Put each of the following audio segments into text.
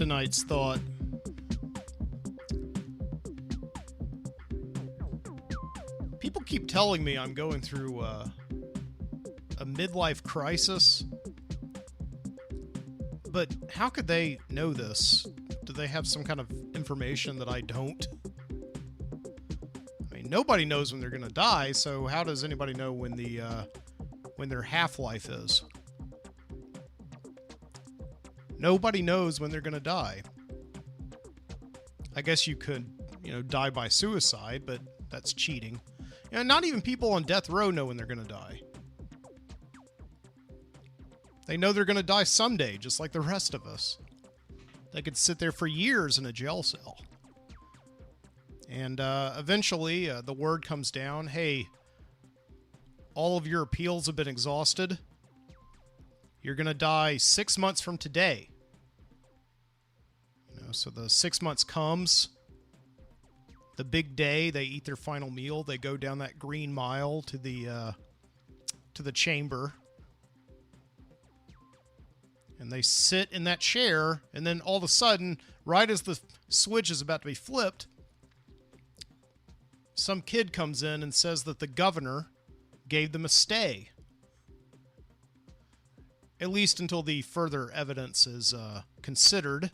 tonight's thought. People keep telling me I'm going through a midlife crisis, but how could they know this? Do they have some kind of information that I don't? I mean, nobody knows when they're going to die, so how does anybody know when their half-life is? Nobody knows when they're going to die. I guess you could, die by suicide, but that's cheating. Not even people on death row know when they're going to die. They know they're going to die someday, just like the rest of us. They could sit there for years in a jail cell. And eventually, the word comes down, hey, all of your appeals have been exhausted. You're going to die 6 months from today. So the 6 months comes. The big day, they eat their final meal. They go down that green mile to the chamber. And they sit in that chair, and then all of a sudden, right as the switch is about to be flipped, some kid comes in and says that the governor gave them a stay. At least until the further evidence is considered,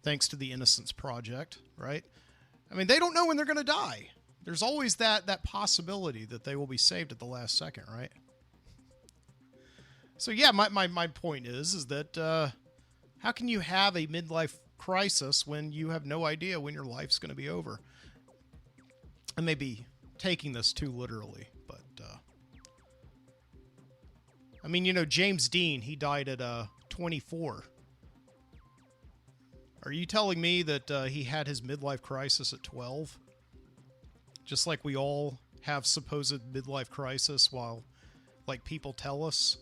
thanks to the Innocence Project, right? I mean, they don't know when they're going to die. There's always that possibility that they will be saved at the last second, right? So yeah, my point is that how can you have a midlife crisis when you have no idea when your life's going to be over? I may be taking this too literally, but I mean, James Dean, he died at 24. Are you telling me that he had his midlife crisis at 12? Just like we all have supposed midlife crisis while, like, people tell us.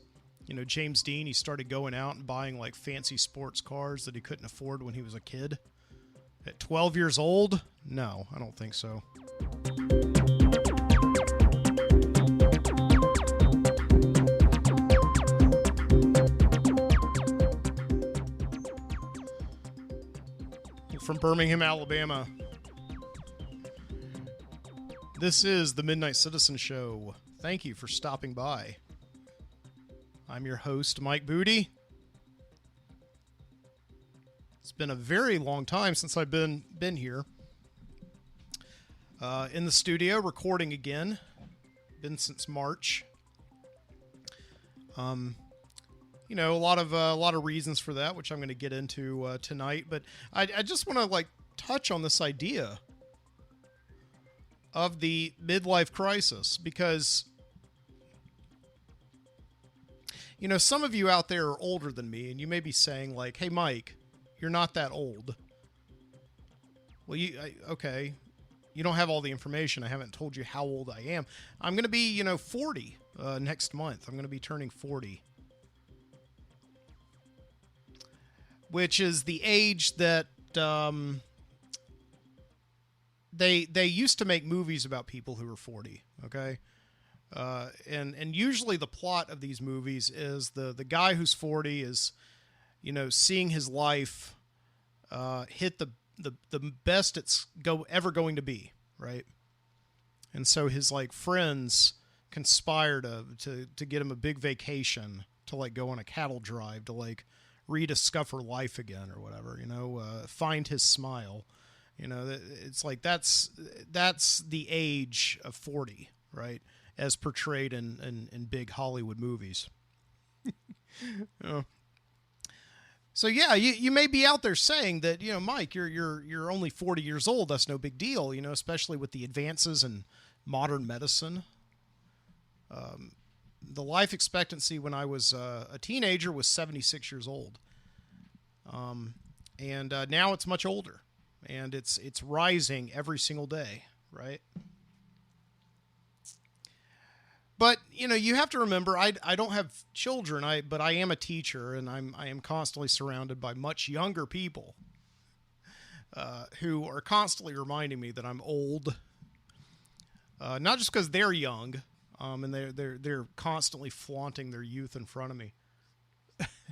James Dean, he started going out and buying, like, fancy sports cars that he couldn't afford when he was a kid. At 12 years old? No, I don't think so. From Birmingham, Alabama. This is the Midnight Citizen Show. Thank you for stopping by. I'm your host, Mike Booty. It's been a very long time since I've been here. In the studio, recording again. Been since March. A lot of reasons for that, which I'm going to get into tonight. But I just want to touch on this idea of the midlife crisis because some of you out there are older than me, and you may be saying "Hey, Mike, you're not that old." Well, okay, you don't have all the information. I haven't told you how old I am. I'm going to be 40 next month. I'm going to be turning 40. Which is the age that they used to make movies about people who are 40, okay? And usually the plot of these movies is the guy who's 40 is, seeing his life hit the best it's ever going to be, right? And so his friends conspire to get him a big vacation to go on a cattle drive to rediscover life again or whatever, find his smile. It's that's the age of 40, right? As portrayed in big Hollywood movies. So yeah, you may be out there saying that, Mike, you're only 40 years old. That's no big deal, especially with the advances in modern medicine. The life expectancy when I was a teenager was 76 years old. And now it's much older, and it's rising every single day, right? But, you have to remember, I don't have children, but I am a teacher, and I am constantly surrounded by much younger people who are constantly reminding me that I'm old. Not just because they're young, and they're constantly flaunting their youth in front of me.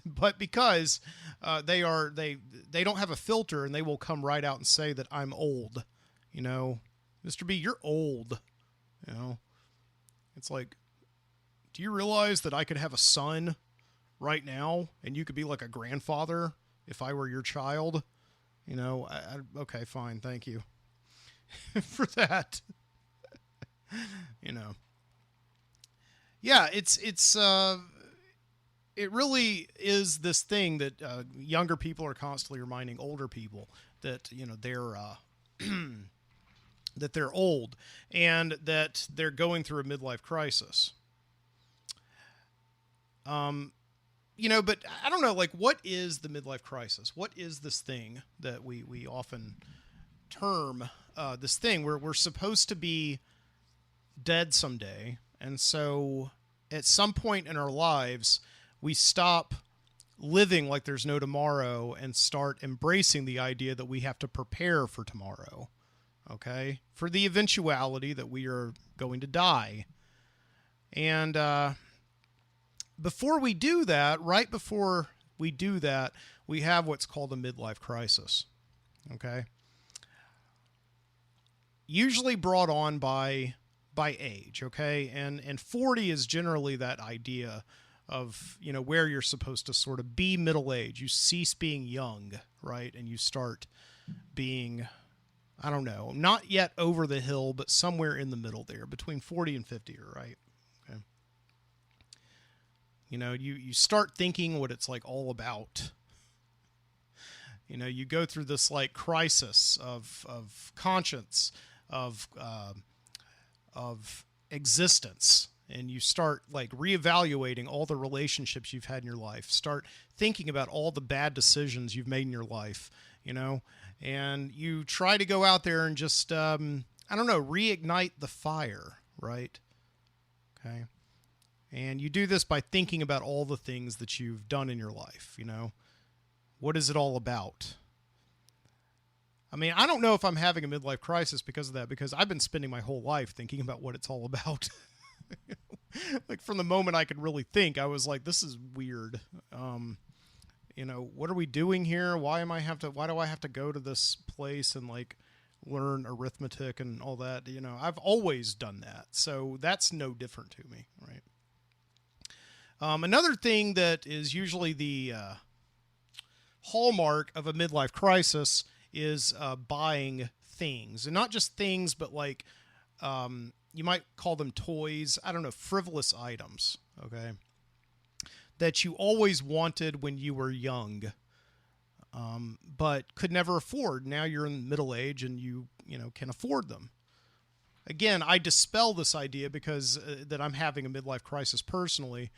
but because they don't have a filter, and they will come right out and say that I'm old. You know, Mr. B, you're old. You know, it's like, do you realize that I could have a son right now, and you could be like a grandfather if I were your child? You know, okay, fine, thank you for that. You know, yeah, it really is this thing that younger people are constantly reminding older people that, you know, they're that they're old and that they're going through a midlife crisis. You know, but I don't know, like, what is the midlife crisis? What is this thing that we often term this thing where we're supposed to be dead someday, and so at some point in our lives we stop living like there's no tomorrow and start embracing the idea that we have to prepare for tomorrow, okay, for the eventuality that we are going to die. And before we do that, right before we do that, we have what's called a midlife crisis, okay, usually brought on by age, okay? And 40 is generally that idea of, you know, where you're supposed to sort of be middle age. You cease being young, right? And you start being, I don't know, not yet over the hill, but somewhere in the middle there, between 40 and 50, right? Okay. You know, you start thinking what it's like all about. You know, you go through this like crisis of conscience, of existence, and you start like reevaluating all the relationships you've had in your life, start thinking about all the bad decisions you've made in your life, you know, and you try to go out there and just, I don't know, reignite the fire, right? Okay. And you do this by thinking about all the things that you've done in your life, you know. What is it all about? I mean, I don't know if I'm having a midlife crisis because of that, because I've been spending my whole life thinking about what it's all about. Like, from the moment I could really think, I was like, this is weird. You know, what are we doing here? Why do I have to go to this place and like learn arithmetic and all that? You know, I've always done that. So that's no different to me, right? Another thing that is usually the hallmark of a midlife crisis is buying things, and not just things, but like you might call them toys. I don't know, frivolous items, okay, that you always wanted when you were young, but could never afford. Now you're in middle age and you know, can afford them. Again, I dispel this idea because that I'm having a midlife crisis personally,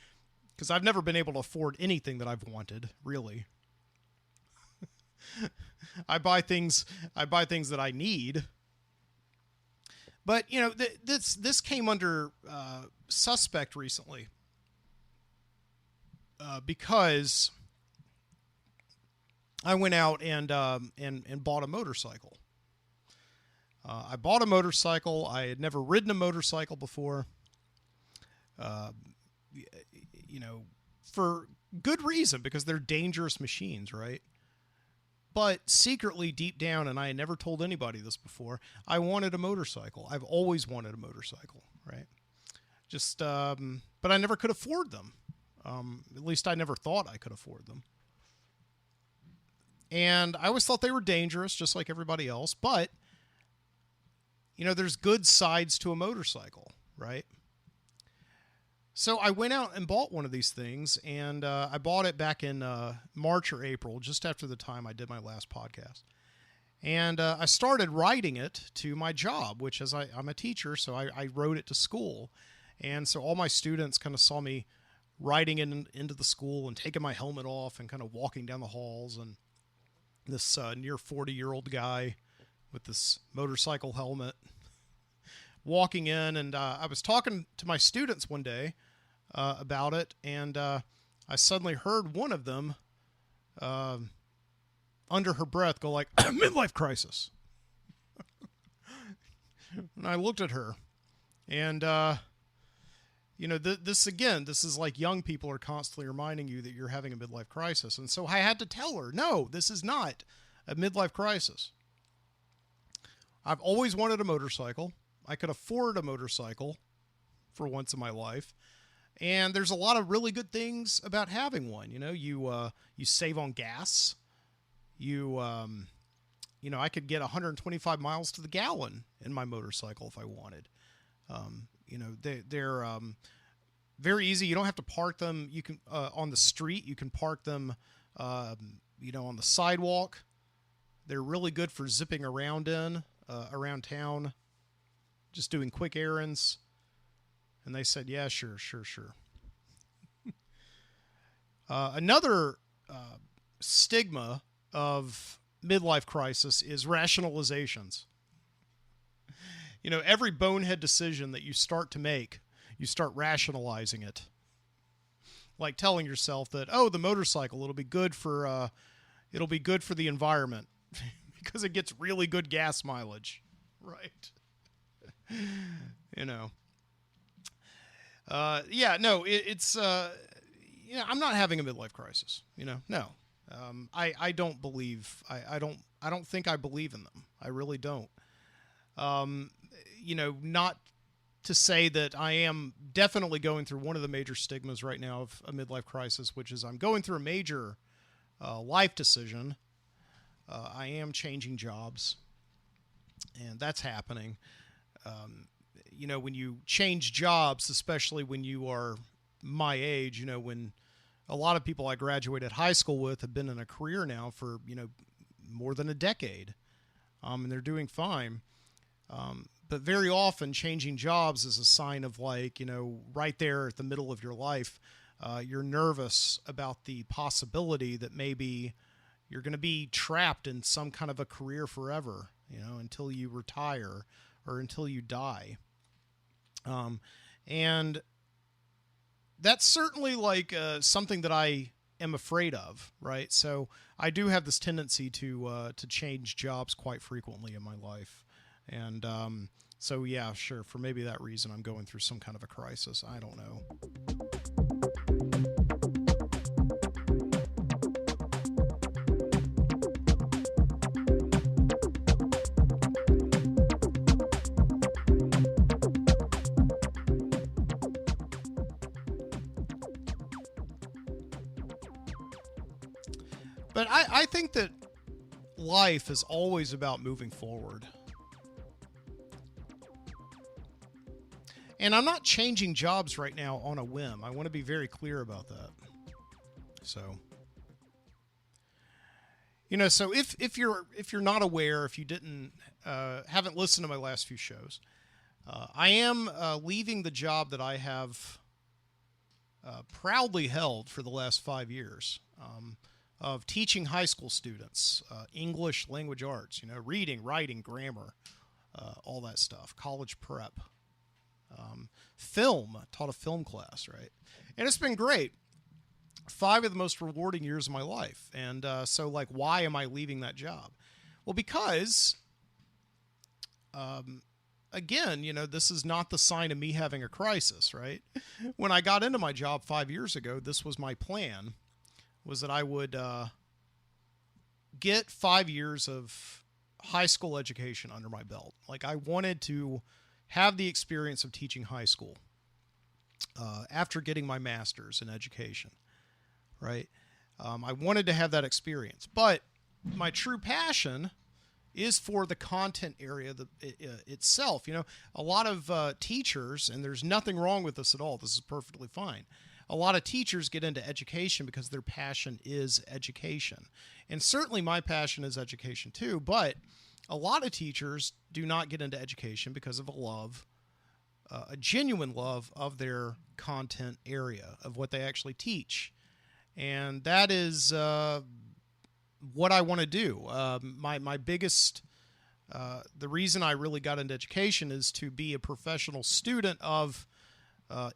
because I've never been able to afford anything that I've wanted, really. I buy things that I need. But, you know, this came under suspect recently because I went out and bought a motorcycle. I bought a motorcycle. I had never ridden a motorcycle before. You know, for good reason, because they're dangerous machines, right? But secretly, deep down, and I had never told anybody this before, I wanted a motorcycle. I've always wanted a motorcycle, right? Just, but I never could afford them. At least I never thought I could afford them. And I always thought they were dangerous, just like everybody else. But, you know, there's good sides to a motorcycle, right? So I went out and bought one of these things, and I bought it back in March or April, just after the time I did my last podcast. And I started riding it to my job, which is I'm a teacher, so I rode it to school. And so all my students kind of saw me riding into the school and taking my helmet off and kind of walking down the halls. And this near 40-year-old guy with this motorcycle helmet walking in, and I was talking to my students one day about it, and I suddenly heard one of them under her breath go like, midlife crisis. And I looked at her, and this is like young people are constantly reminding you that you're having a midlife crisis. And so I had to tell her, no, this is not a midlife crisis. I've always wanted a motorcycle. I could afford a motorcycle for once in my life. And there's a lot of really good things about having one. You save on gas. I could get 125 miles to the gallon in my motorcycle if I wanted. They're very easy. You don't have to park them. You can on the street. You can park them, on the sidewalk. They're really good for zipping around around town, just doing quick errands. And they said, yeah, sure. Another stigma of midlife crisis is rationalizations. Every bonehead decision that you start to make, you start rationalizing it. Like telling yourself that, the motorcycle, it'll be good for the environment because it gets really good gas mileage. Right. I'm not having a midlife crisis, no. I don't believe, I don't think I believe in them. I really don't. Not to say that I am definitely going through one of the major stigmas right now of a midlife crisis, which is I'm going through a major life decision. I am changing jobs, and that's happening. When you change jobs, especially when you are my age, when a lot of people I graduated high school with have been in a career now for, more than a decade, and they're doing fine. But very often changing jobs is a sign of right there at the middle of your life, you're nervous about the possibility that maybe you're going to be trapped in some kind of a career forever, until you retire or until you die. And that's certainly something that I am afraid of, right? So I do have this tendency to change jobs quite frequently in my life. And so, yeah, sure, for maybe that reason I'm going through some kind of a crisis. I don't know. But I think that life is always about moving forward. And I'm not changing jobs right now on a whim. I want to be very clear about that. So, so if you're not aware, if you haven't listened to my last few shows, I am leaving the job that I have proudly held for the last 5 years. Of teaching high school students English language arts, reading, writing, grammar, all that stuff, college prep, film. I taught a film class, right? And it's been great. 5 of the most rewarding years of my life. And so, why am I leaving that job? Well, because, again, this is not the sign of me having a crisis, right? When I got into my job 5 years ago, this was my plan. Was that I would get 5 years of high school education under my belt. I wanted to have the experience of teaching high school after getting my master's in education, right? I wanted to have that experience. But my true passion is for the content area itself. A lot of teachers, and there's nothing wrong with this at all. This is perfectly fine. A lot of teachers get into education because their passion is education. And certainly my passion is education too, but a lot of teachers do not get into education because of a genuine love of their content area, of what they actually teach. And that is what I want to do. My biggest, the reason I really got into education is to be a professional student of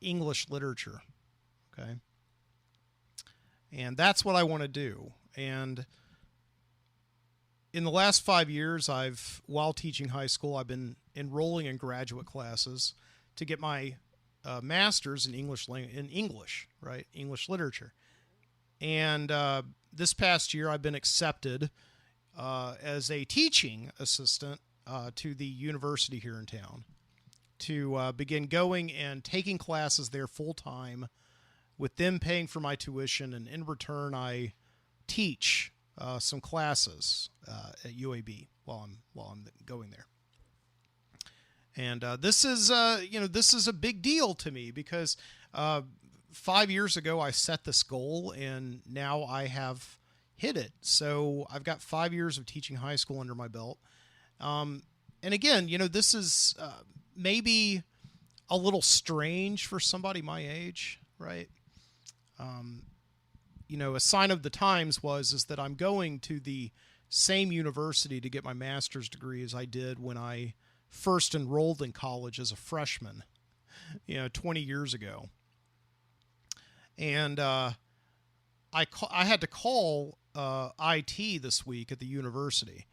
English literature. Okay. And that's what I want to do. And in the last 5 years, while teaching high school, I've been enrolling in graduate classes to get my master's in English, right? English literature. And this past year, I've been accepted as a teaching assistant to the university here in town to begin going and taking classes there full time, with them paying for my tuition, and in return, I teach some classes at UAB while I'm going there. And this is this is a big deal to me because 5 years ago I set this goal, and now I have hit it. So I've got 5 years of teaching high school under my belt. And again, this is maybe a little strange for somebody my age, right? A sign of the times is that I'm going to the same university to get my master's degree as I did when I first enrolled in college as a freshman, 20 years ago. And I had to call IT this week at the university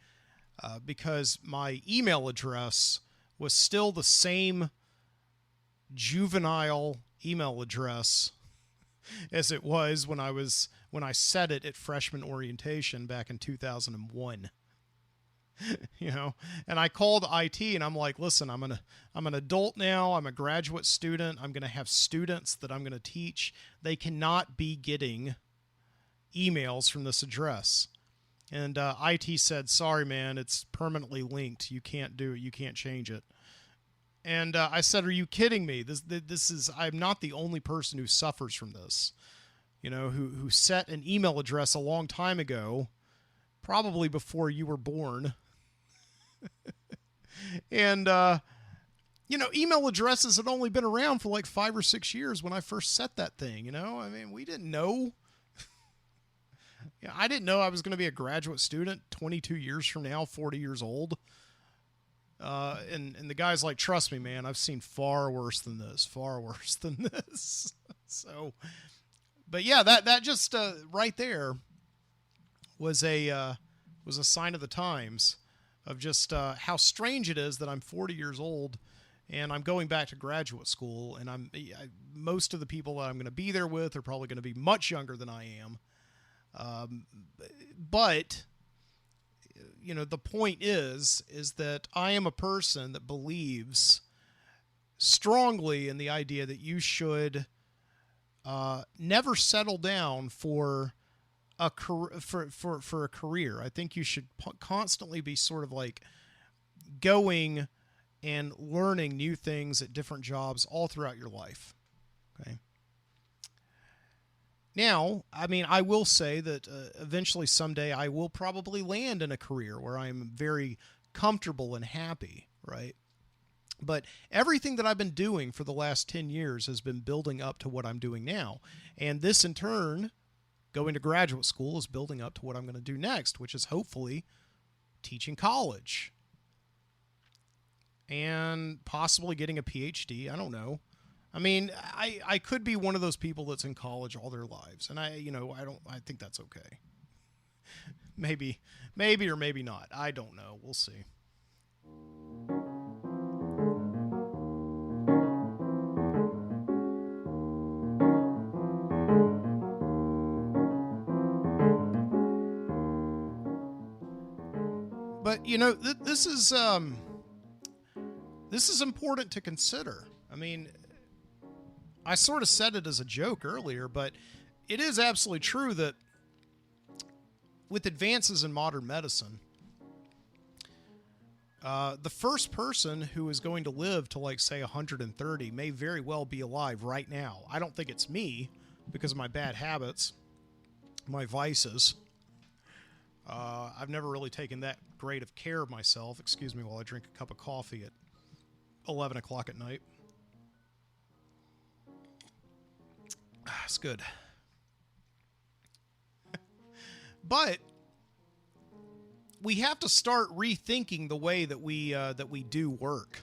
because my email address was still the same juvenile email address as it was when I set it at freshman orientation back in 2001. And I called IT and I'm like, listen, I'm an adult now. I'm a graduate student. I'm going to have students that I'm going to teach. They cannot be getting emails from this address. And IT said, sorry, man, it's permanently linked. You can't do it. You can't change it. And I said, are you kidding me? This is, I'm not the only person who suffers from this, who set an email address a long time ago, probably before you were born. And, email addresses had only been around for like 5 or 6 years when I first set that thing, I mean, we didn't know. I didn't know I was going to be a graduate student 22 years from now, 40 years old. And the guy's like, trust me, man, I've seen far worse than this. So, but yeah, that just, right there was a sign of the times of just, how strange it is that I'm 40 years old and I'm going back to graduate school, and most of the people that I'm going to be there with are probably going to be much younger than I am. But the point is that I am a person that believes strongly in the idea that you should never settle down for a career. I think you should constantly be sort of like going and learning new things at different jobs all throughout your life. Okay. Now, I mean, I will say that eventually someday I will probably land in a career where I'm very comfortable and happy, right? But everything that I've been doing for the last 10 years has been building up to what I'm doing now. And this, in turn, going to graduate school, is building up to what I'm going to do next, which is hopefully teaching college and possibly getting a PhD. I don't know. I mean, I could be one of those people that's in college all their lives, and I think that's okay. Maybe or maybe not. I don't know. We'll see. But this is important to consider. I mean, I sort of said it as a joke earlier, but it is absolutely true that with advances in modern medicine, the first person who is going to live to, like, say, 130 may very well be alive right now. I don't think it's me because of my bad habits, my vices. I've never really taken that great of care of myself. Excuse me while I drink a cup of coffee at 11 o'clock at night. It's good. But we have to start rethinking the way that we do work,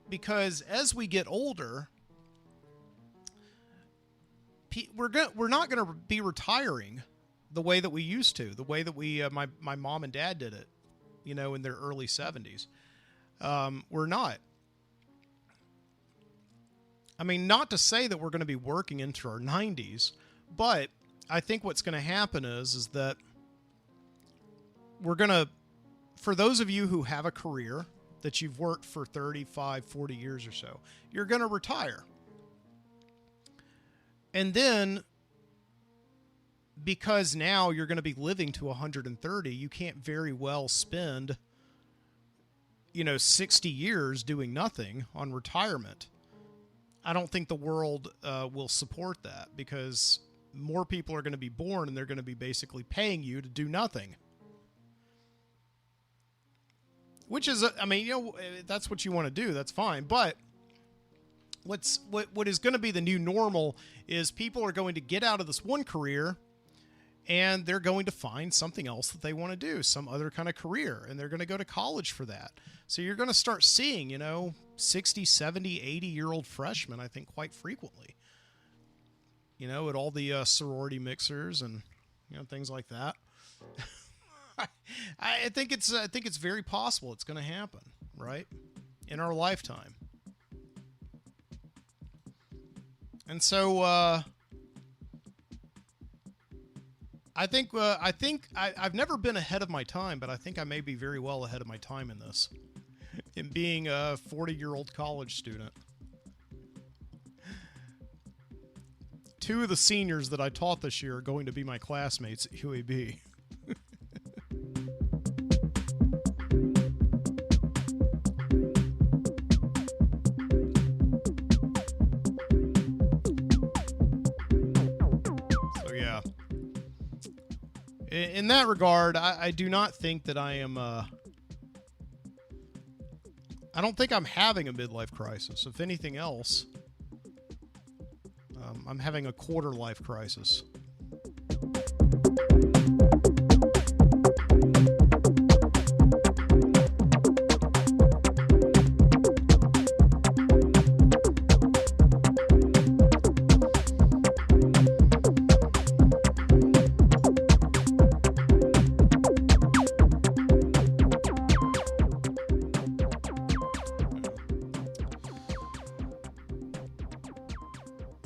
because as we get older, we're not going to be retiring the way that we used to, the way that my mom and dad did it, in their early 70s. We're not. I mean, not to say that we're going to be working into our 90s, but I think what's going to happen is that we're going to, for those of you who have a career that you've worked for 35, 40 years or so, you're going to retire. And then, because now you're going to be living to 130, you can't very well spend, 60 years doing nothing on retirement. I don't think the world will support that, because more people are going to be born and they're going to be basically paying you to do nothing. Which is, that's what you want to do. That's fine. But what is going to be the new normal is people are going to get out of this one career and they're going to find something else that they want to do, some other kind of career, and they're going to go to college for that. So you're going to start seeing, 60, 70, 80-year-old freshmen, I think, quite frequently, at all the sorority mixers and, things like that. I think it's very possible it's going to happen, right? In our lifetime. And so, I've never been ahead of my time, but I think I may be very well ahead of my time in this, in being a 40-year-old college student. 2 of the seniors that I taught this year are going to be my classmates at UAB. In that regard, I do not think that I am, I don't think I'm having a midlife crisis. If anything else, I'm having a quarter life crisis.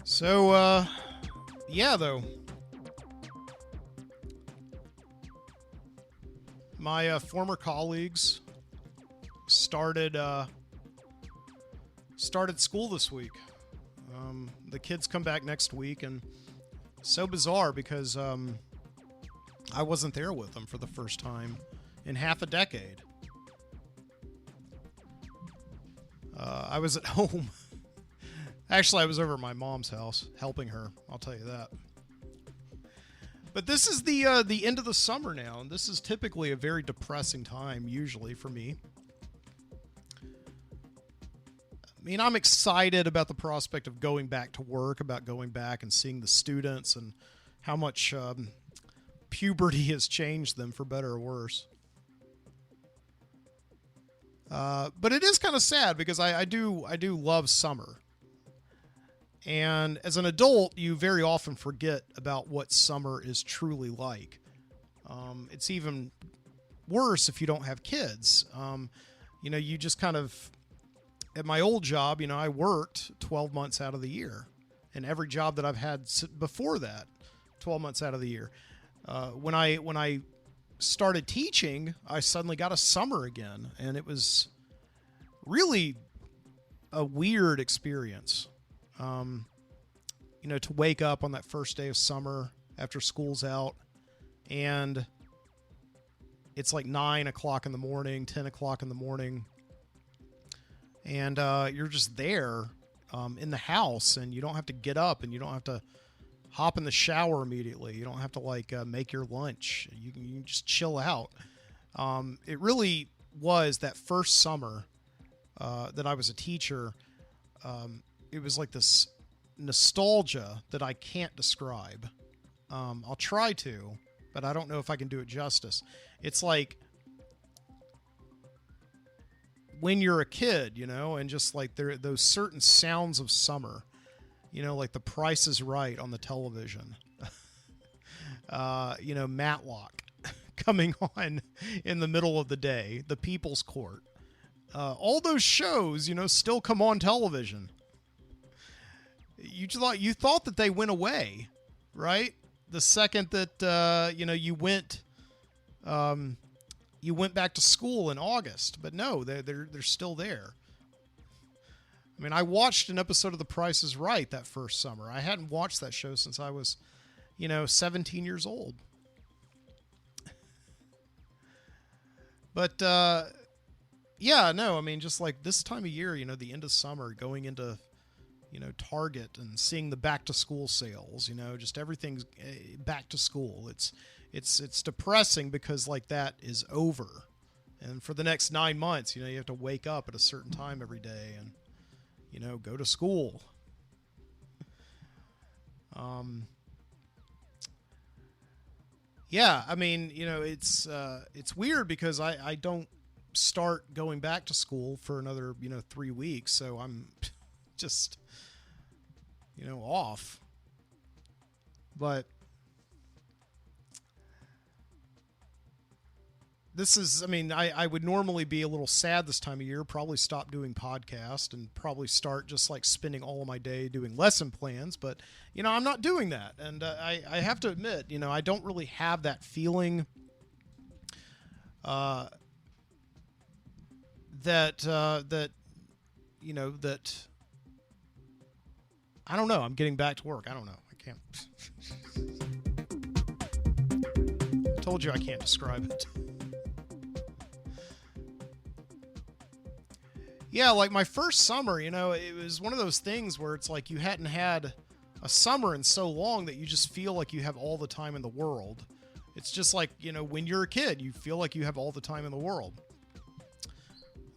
So, yeah, though. My former colleagues started school this week. The kids come back next week, and so bizarre because I wasn't there with them for the first time in half a decade. I was at home. Actually, I was over at my mom's house helping her. I'll tell you that. But this is the end of the summer now, and this is typically a very depressing time, usually, for me. I mean, I'm excited about the prospect of going back to work, about going back and seeing the students and how much puberty has changed them for better or worse. But it is kind of sad because I do love summer. And as an adult, you very often forget about what summer is truly like. It's even worse if you don't have kids. You just kind of, at my old job, I worked 12 months out of the year. And every job that I've had before that, 12 months out of the year. When I started teaching, I suddenly got a summer again. And it was really a weird experience. To wake up on that first day of summer after school's out and it's like 9 o'clock in the morning, 10 o'clock in the morning. And, you're just there, in the house, and you don't have to get up and you don't have to hop in the shower immediately. You don't have to make your lunch. You can just chill out. It really was that first summer, that I was a teacher. It was like this nostalgia that I can't describe. I'll try to, but I don't know if I can do it justice. It's like when you're a kid, and just like those certain sounds of summer, like The Price is Right on the television, Matlock coming on in the middle of the day, The People's Court, all those shows, still come on television. you thought that they went away, right? The second that you went back to school in August, but no, they're still there. I mean, I watched an episode of The Price is Right that first summer. I hadn't watched that show since I was, 17 years old. But yeah, no, I mean, just like this time of year, the end of summer, going into Target and seeing the back to school sales, just everything's back to school. It's depressing because like that is over. And for the next 9 months, you have to wake up at a certain time every day and, go to school. Yeah, I mean, it's weird because I don't start going back to school for another, 3 weeks. So I'm just, off. But this is, I mean, I would normally be a little sad this time of year, probably stop doing podcast and probably start just like spending all of my day doing lesson plans. But, I'm not doing that. And I have to admit, I don't really have that feeling that I don't know. I'm getting back to work. I don't know. I can't. I told you I can't describe it. Yeah, like my first summer, it was one of those things where it's like you hadn't had a summer in so long that you just feel like you have all the time in the world. It's just like, when you're a kid, you feel like you have all the time in the world.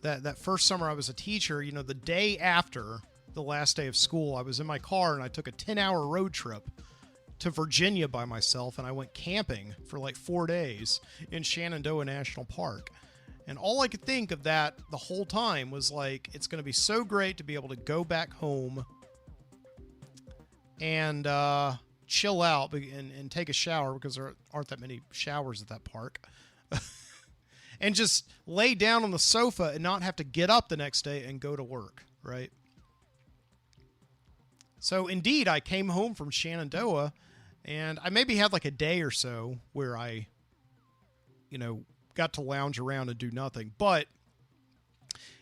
That first summer I was a teacher, the day after the last day of school, I was in my car and I took a 10-hour road trip to Virginia by myself, and I went camping for like 4 days in Shenandoah National Park. And all I could think of that the whole time was like, it's going to be so great to be able to go back home and chill out and take a shower, because there aren't that many showers at that park. And just lay down on the sofa and not have to get up the next day and go to work, right? So indeed, I came home from Shenandoah, and I maybe had like a day or so where I, got to lounge around and do nothing. But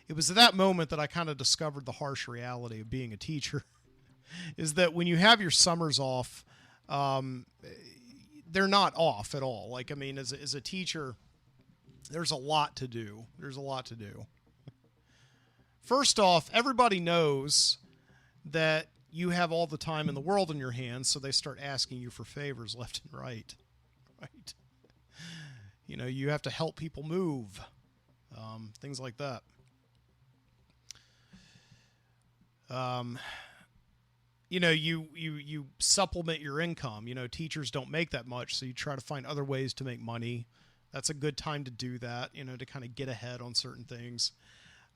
it was at that moment that I kind of discovered the harsh reality of being a teacher, is that when you have your summers off, they're not off at all. Like, I mean, as a teacher, there's a lot to do. First off, everybody knows that you have all the time in the world in your hands, so they start asking you for favors left and right. Right? You have to help people move, things like that. You supplement your income. Teachers don't make that much, so you try to find other ways to make money. That's a good time to do that, to kind of get ahead on certain things.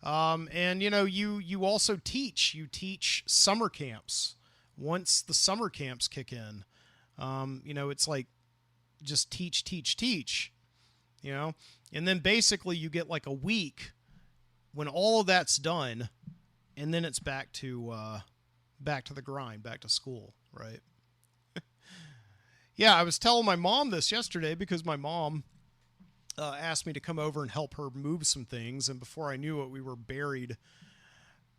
And you also teach. You teach summer camps. Once the summer camps kick in, it's like just teach. And then basically you get like a week when all of that's done, and then it's back to the grind, back to school, right? Yeah, I was telling my mom this yesterday because my mom asked me to come over and help her move some things, and before I knew it, we were buried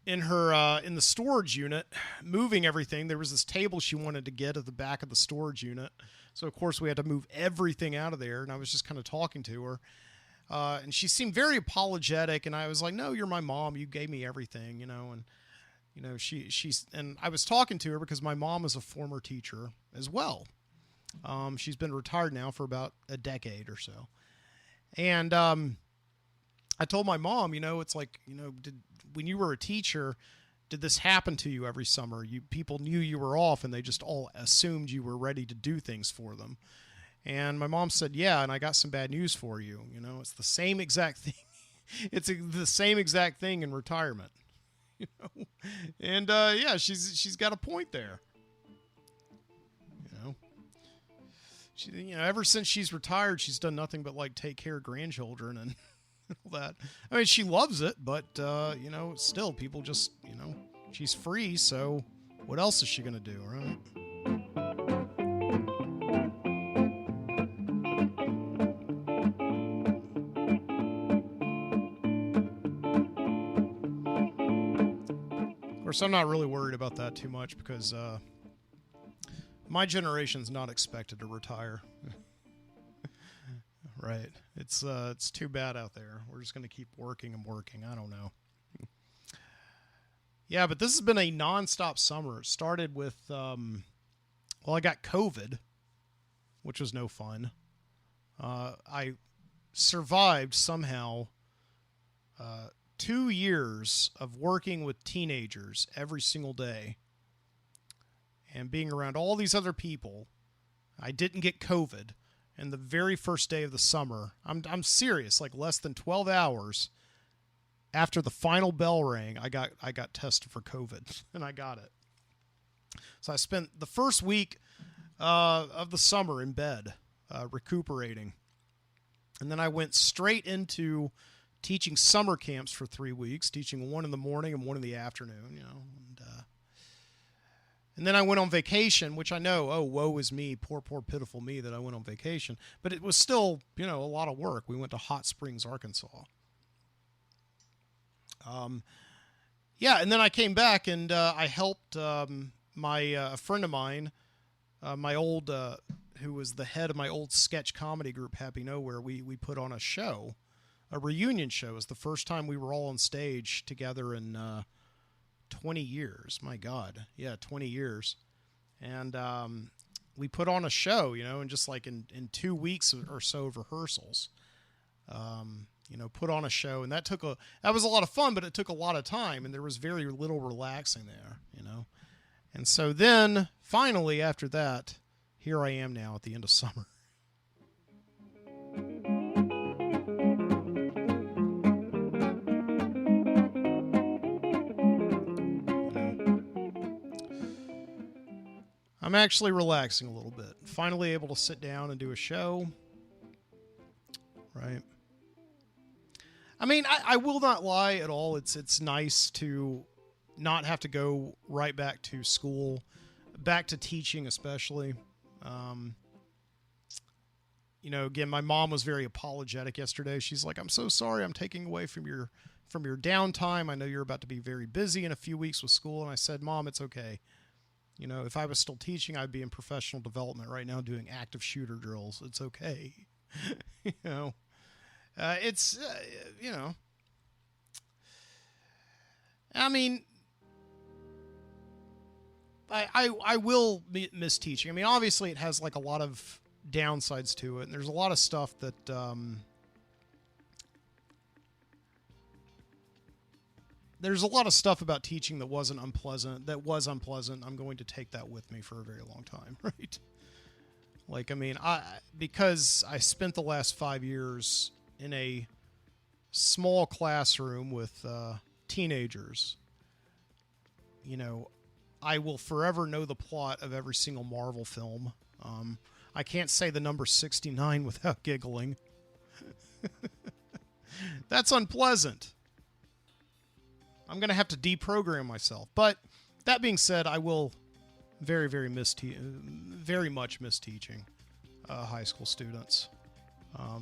in her in the storage unit, moving everything. There was this table she wanted to get at the back of the storage unit, so of course we had to move everything out of there. And I was just kind of talking to her, and she seemed very apologetic. And I was like, "No, you're my mom. You gave me everything, And she's and I was talking to her because my mom is a former teacher as well. She's been retired now for about a decade or so. And I told my mom, it's like, when you were a teacher, did this happen to you every summer? People knew you were off and they just all assumed you were ready to do things for them. And my mom said, yeah, and I got some bad news for you. It's the same exact thing. It's the same exact thing in retirement. And yeah, she's got a point there. She, ever since she's retired, she's done nothing but like take care of grandchildren and all that. I mean, she loves it, but still people just, she's free, so What else is she going to do, right? Of course, I'm not really worried about that too much because my generation's not expected to retire. Right. It's too bad out there. We're just going to keep working and working. I don't know. Yeah, but this has been a nonstop summer. It started with, I got COVID, which was no fun. I survived somehow 2 years of working with teenagers every single day and being around all these other people. I didn't get COVID. And the very first day of the summer, I'm serious, like less than 12 hours after the final bell rang, I got tested for COVID, and I got it. So I spent the first week of the summer in bed, recuperating. And then I went straight into teaching summer camps for 3 weeks, teaching one in the morning and one in the afternoon, And then I went on vacation, which I know, oh, woe is me, poor, pitiful me that I went on vacation. But it was still, a lot of work. We went to Hot Springs, Arkansas. And then I came back and I helped a friend of mine, my old, who was the head of my old sketch comedy group, Happy Nowhere. We put on a show, a reunion show. It was the first time we were all on stage together in 20 years. My God. Yeah, 20 years. And we put on a show, and just like in 2 weeks or so of rehearsals, put on a show. And that was a lot of fun, but it took a lot of time, and there was very little relaxing there, And so then, finally, after that, here I am now at the end of summer. I'm actually relaxing a little bit. Finally able to sit down and do a show. Right. I mean, I will not lie at all. It's nice to not have to go right back to school, back to teaching especially. Again, my mom was very apologetic yesterday. She's like, "I'm so sorry I'm taking away from your downtime. I know you're about to be very busy in a few weeks with school." And I said, "Mom, it's okay. If I was still teaching, I'd be in professional development right now doing active shooter drills. It's okay." I mean, I will miss teaching. I mean, obviously it has like a lot of downsides to it, and there's a lot of stuff that, there's a lot of stuff about teaching that was unpleasant. I'm going to take that with me for a very long time, right? Like, I mean, because I spent the last 5 years in a small classroom with teenagers, I will forever know the plot of every single Marvel film. I can't say the number 69 without giggling. That's unpleasant. I'm going to have to deprogram myself. But that being said, I will very, very much miss teaching high school students.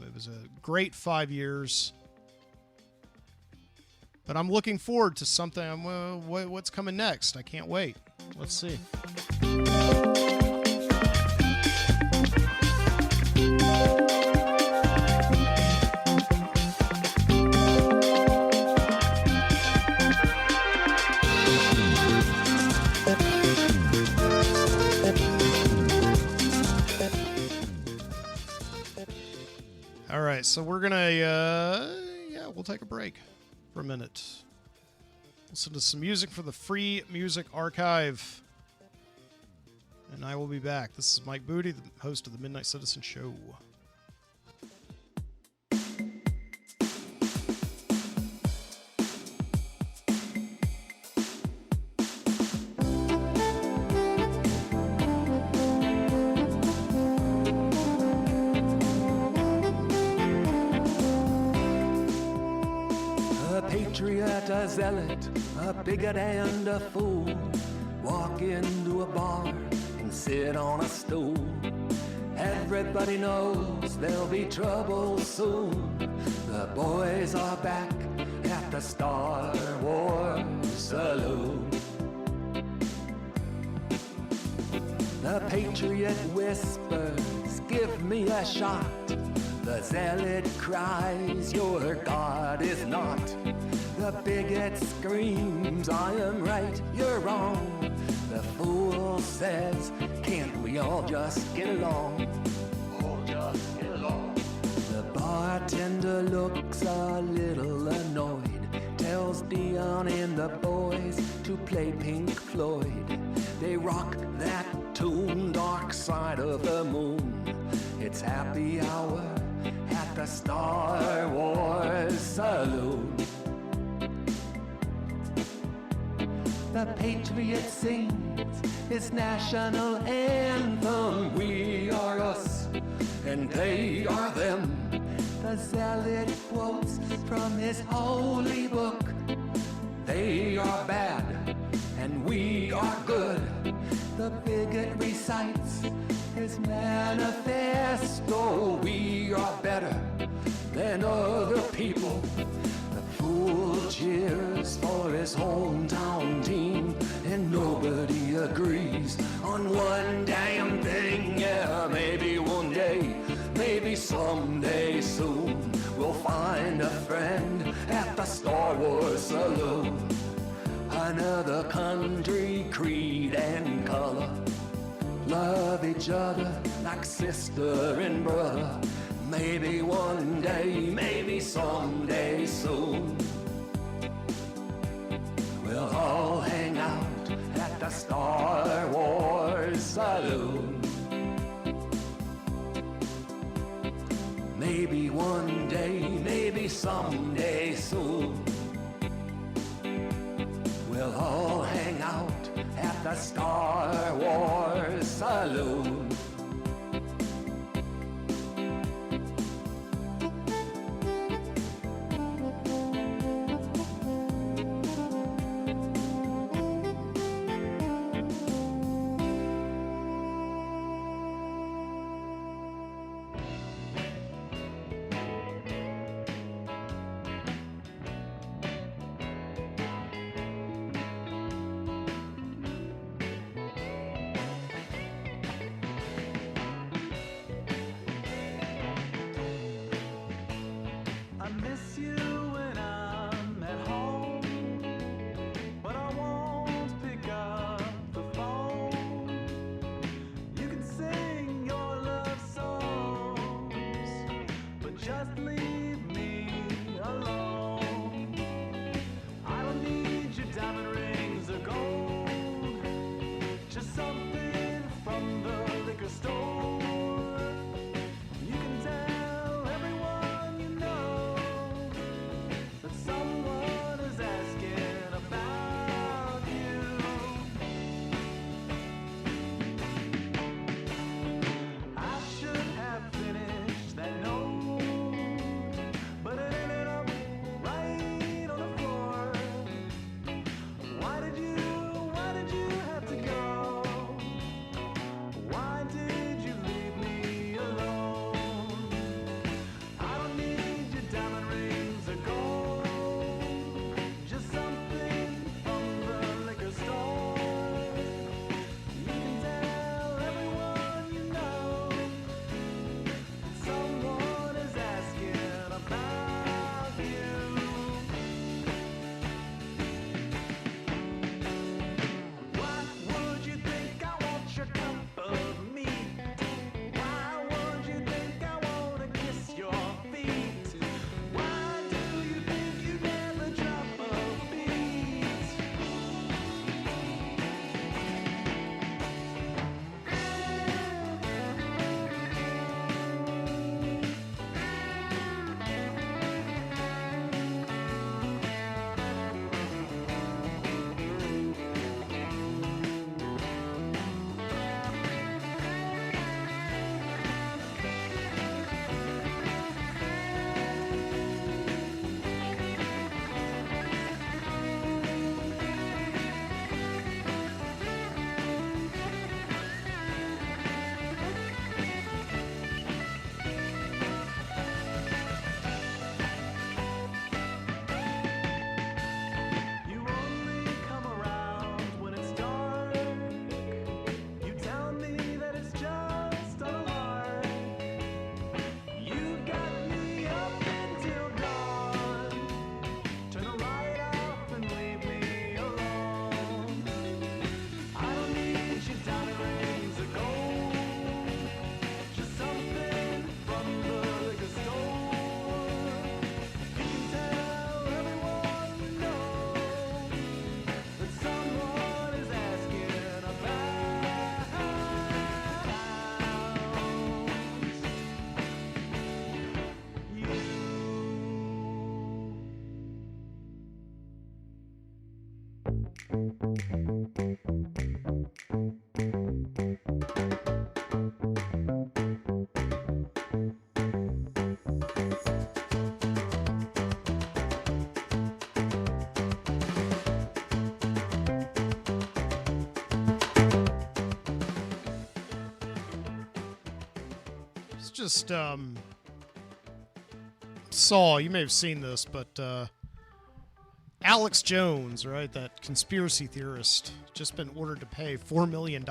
It was a great 5 years. But I'm looking forward to something. What's coming next? I can't wait. Let's see. All right, so we're gonna, we'll take a break for a minute. Listen to some music for the Free Music Archive. And I will be back. This is Mike Booty, the host of the Midnight Citizen Show. A patriot, a zealot, a bigot and a fool, walk into a bar and sit on a stool. Everybody knows there'll be trouble soon. The boys are back at the Star Wars Saloon. The Patriot whispers, give me a shot. The zealot cries, your God is not. The bigot screams, I am right, you're wrong. The fool says, can't we all just get along? All just get along. The bartender looks a little annoyed, tells Dion and the boys to play Pink Floyd. They rock that tune, Dark Side of the Moon. It's happy hour at the Star Wars Saloon. The Patriot sings his national anthem. We are us, and they are them. The zealot quotes from his holy book. They are bad, and we are good. The bigot recites his manifesto. We are better than other people. The fool cheers for his hometown team, and nobody agrees on one damn thing. Yeah, maybe one day, maybe someday soon, we'll find a friend at the Star Wars Saloon. Another country, creed, and color, love each other like sister and brother. Maybe one day, maybe someday soon, we'll all hang out at the Star Wars Saloon. Maybe one day, maybe someday soon, we'll all hang out at the Star Wars Saloon. It's just, saw, you may have seen this, but, Alex Jones, right, that conspiracy theorist, just been ordered to pay $4 million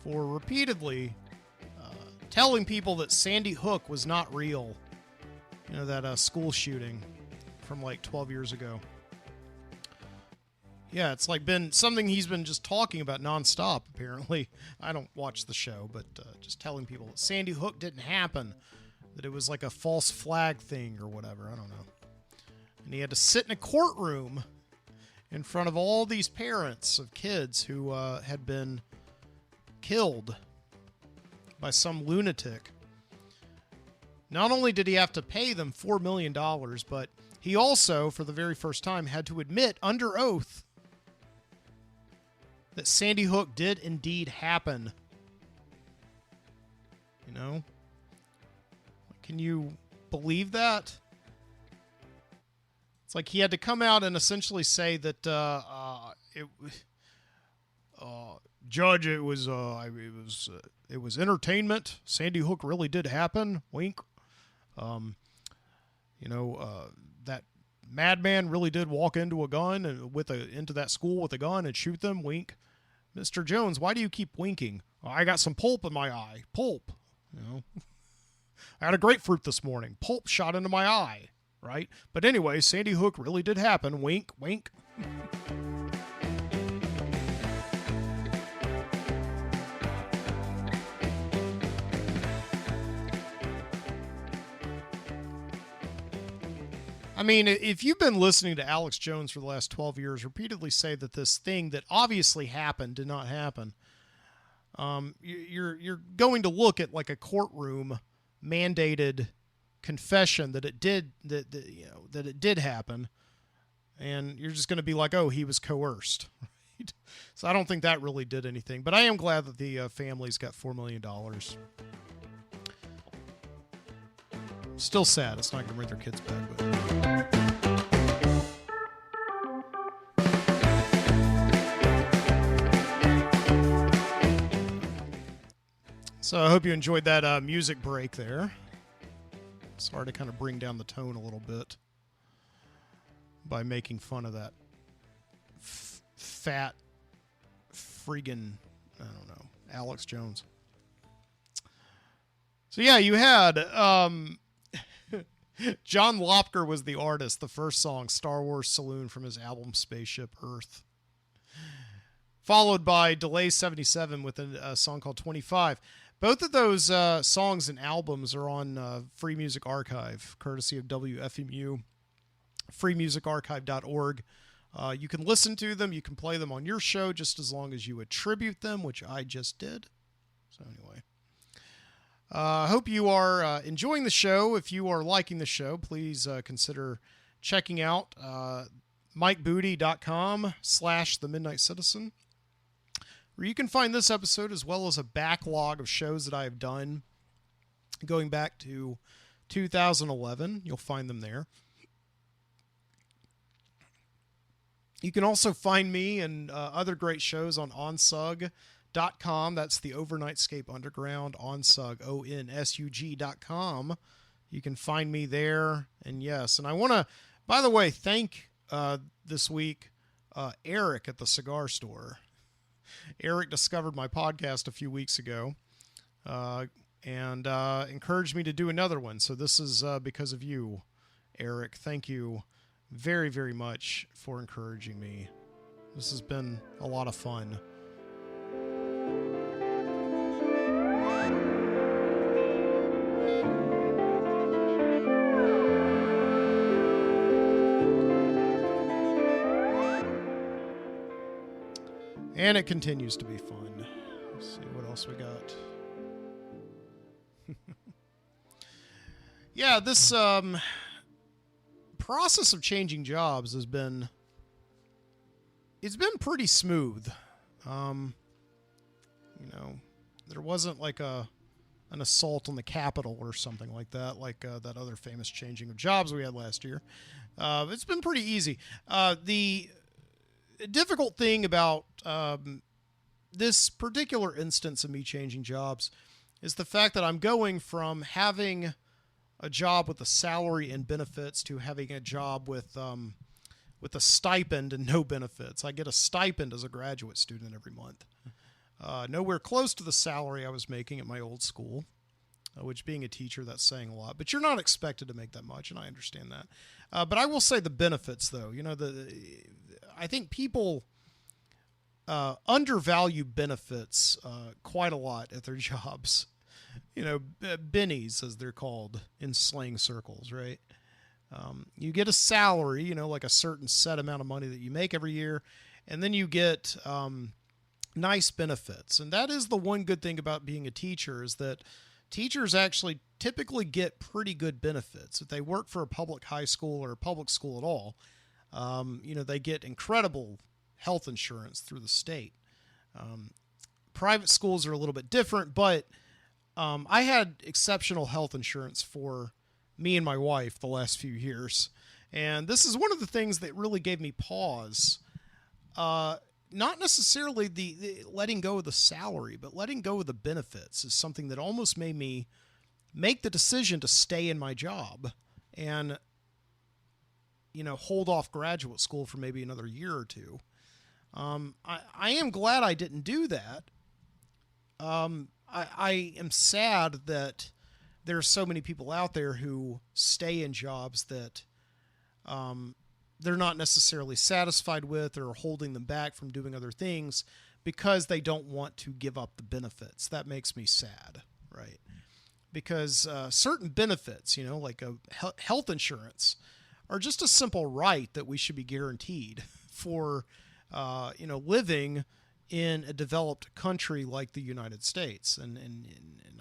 for repeatedly telling people that Sandy Hook was not real. You know, that school shooting from like 12 years ago. Yeah, it's like been something he's been just talking about nonstop, apparently. I don't watch the show, but just telling people that Sandy Hook didn't happen, that it was like a false flag thing or whatever. I don't know. And he had to sit in a courtroom in front of all these parents of kids who had been killed by some lunatic. Not only did he have to pay them $4 million, but he also, for the very first time, had to admit under oath that Sandy Hook did indeed happen. You know? Can you believe that? It's like he had to come out and essentially say that Judge, it was entertainment. Sandy Hook really did happen. Wink. That madman really did walk into a gun and into that school with a gun and shoot them. Wink. Mr. Jones, why do you keep winking? Oh, I got some pulp in my eye. Pulp. You know. I had a grapefruit this morning. Pulp shot into my eye. Right? But anyway, Sandy Hook really did happen. Wink, wink. I mean, if you've been listening to Alex Jones for the last 12 years repeatedly say that this thing that obviously happened did not happen, you're going to look at like a courtroom mandated confession that it did that it did happen, and you're just going to be like, oh, he was coerced. Right? So I don't think that really did anything, but I am glad that the family's got $4 million. Still sad it's not going to bring their kids back, but so I hope you enjoyed that music break there. Sorry to kind of bring down the tone a little bit by making fun of that fat friggin', I don't know, Alex Jones. So yeah, you had John Lopker was the artist, the first song, Star Wars Saloon, from his album Spaceship Earth. Followed by Delay 77 with a song called 25. Both of those songs and albums are on Free Music Archive, courtesy of WFMU, freemusicarchive.org. You can listen to them. You can play them on your show just as long as you attribute them, which I just did. So anyway, I hope you are enjoying the show. If you are liking the show, please consider checking out MikeBooty.com/The Midnight Citizen, where you can find this episode as well as a backlog of shows that I have done going back to 2011. You'll find them there. You can also find me and other great shows on onsug.com. That's the Overnightscape Underground, onsug, ONSUG.com. You can find me there. And yes, and I want to, by the way, thank this week Eric at the cigar store. Eric discovered my podcast a few weeks ago and encouraged me to do another one. So this is because of you, Eric. Thank you very, very much for encouraging me. This has been a lot of fun. And it continues to be fun. Let's see what else we got. Yeah, this process of changing jobs has been, it's been pretty smooth. You know, there wasn't like an assault on the Capitol or something like that, like that other famous changing of jobs we had last year. It's been pretty easy. The difficult thing about this particular instance of me changing jobs is the fact that I'm going from having a job with a salary and benefits to having a job with a stipend and no benefits. I get a stipend as a graduate student every month. Nowhere close to the salary I was making at my old school, which being a teacher, that's saying a lot. But you're not expected to make that much, and I understand that. But I will say the benefits, though. I think people undervalue benefits quite a lot at their jobs. Bennies, as they're called in slang circles, right? You get a salary, like a certain set amount of money that you make every year, and then you get nice benefits. And that is the one good thing about being a teacher, is that teachers actually typically get pretty good benefits. If they work for a public high school or a public school at all, they get incredible health insurance through the state. Private schools are a little bit different, but I had exceptional health insurance for me and my wife the last few years. And this is one of the things that really gave me pause. Not necessarily the letting go of the salary, but letting go of the benefits is something that almost made me make the decision to stay in my job and, hold off graduate school for maybe another year or two. I am glad I didn't do that. I am sad that there are so many people out there who stay in jobs that they're not necessarily satisfied with, or holding them back from doing other things because they don't want to give up the benefits. That makes me sad, right? Because certain benefits, like health insurance, are just a simple right that we should be guaranteed for, living in a developed country like the United States. And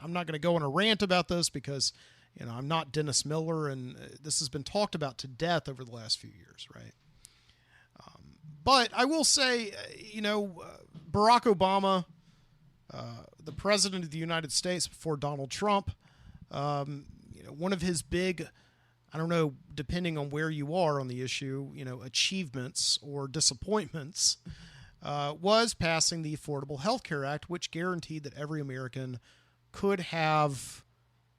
I'm not going to go on a rant about this because, I'm not Dennis Miller, and this has been talked about to death over the last few years, right? But I will say, Barack Obama, the president of the United States before Donald Trump, one of his big, I don't know, depending on where you are on the issue, achievements or disappointments, was passing the Affordable Health Care Act, which guaranteed that every American could have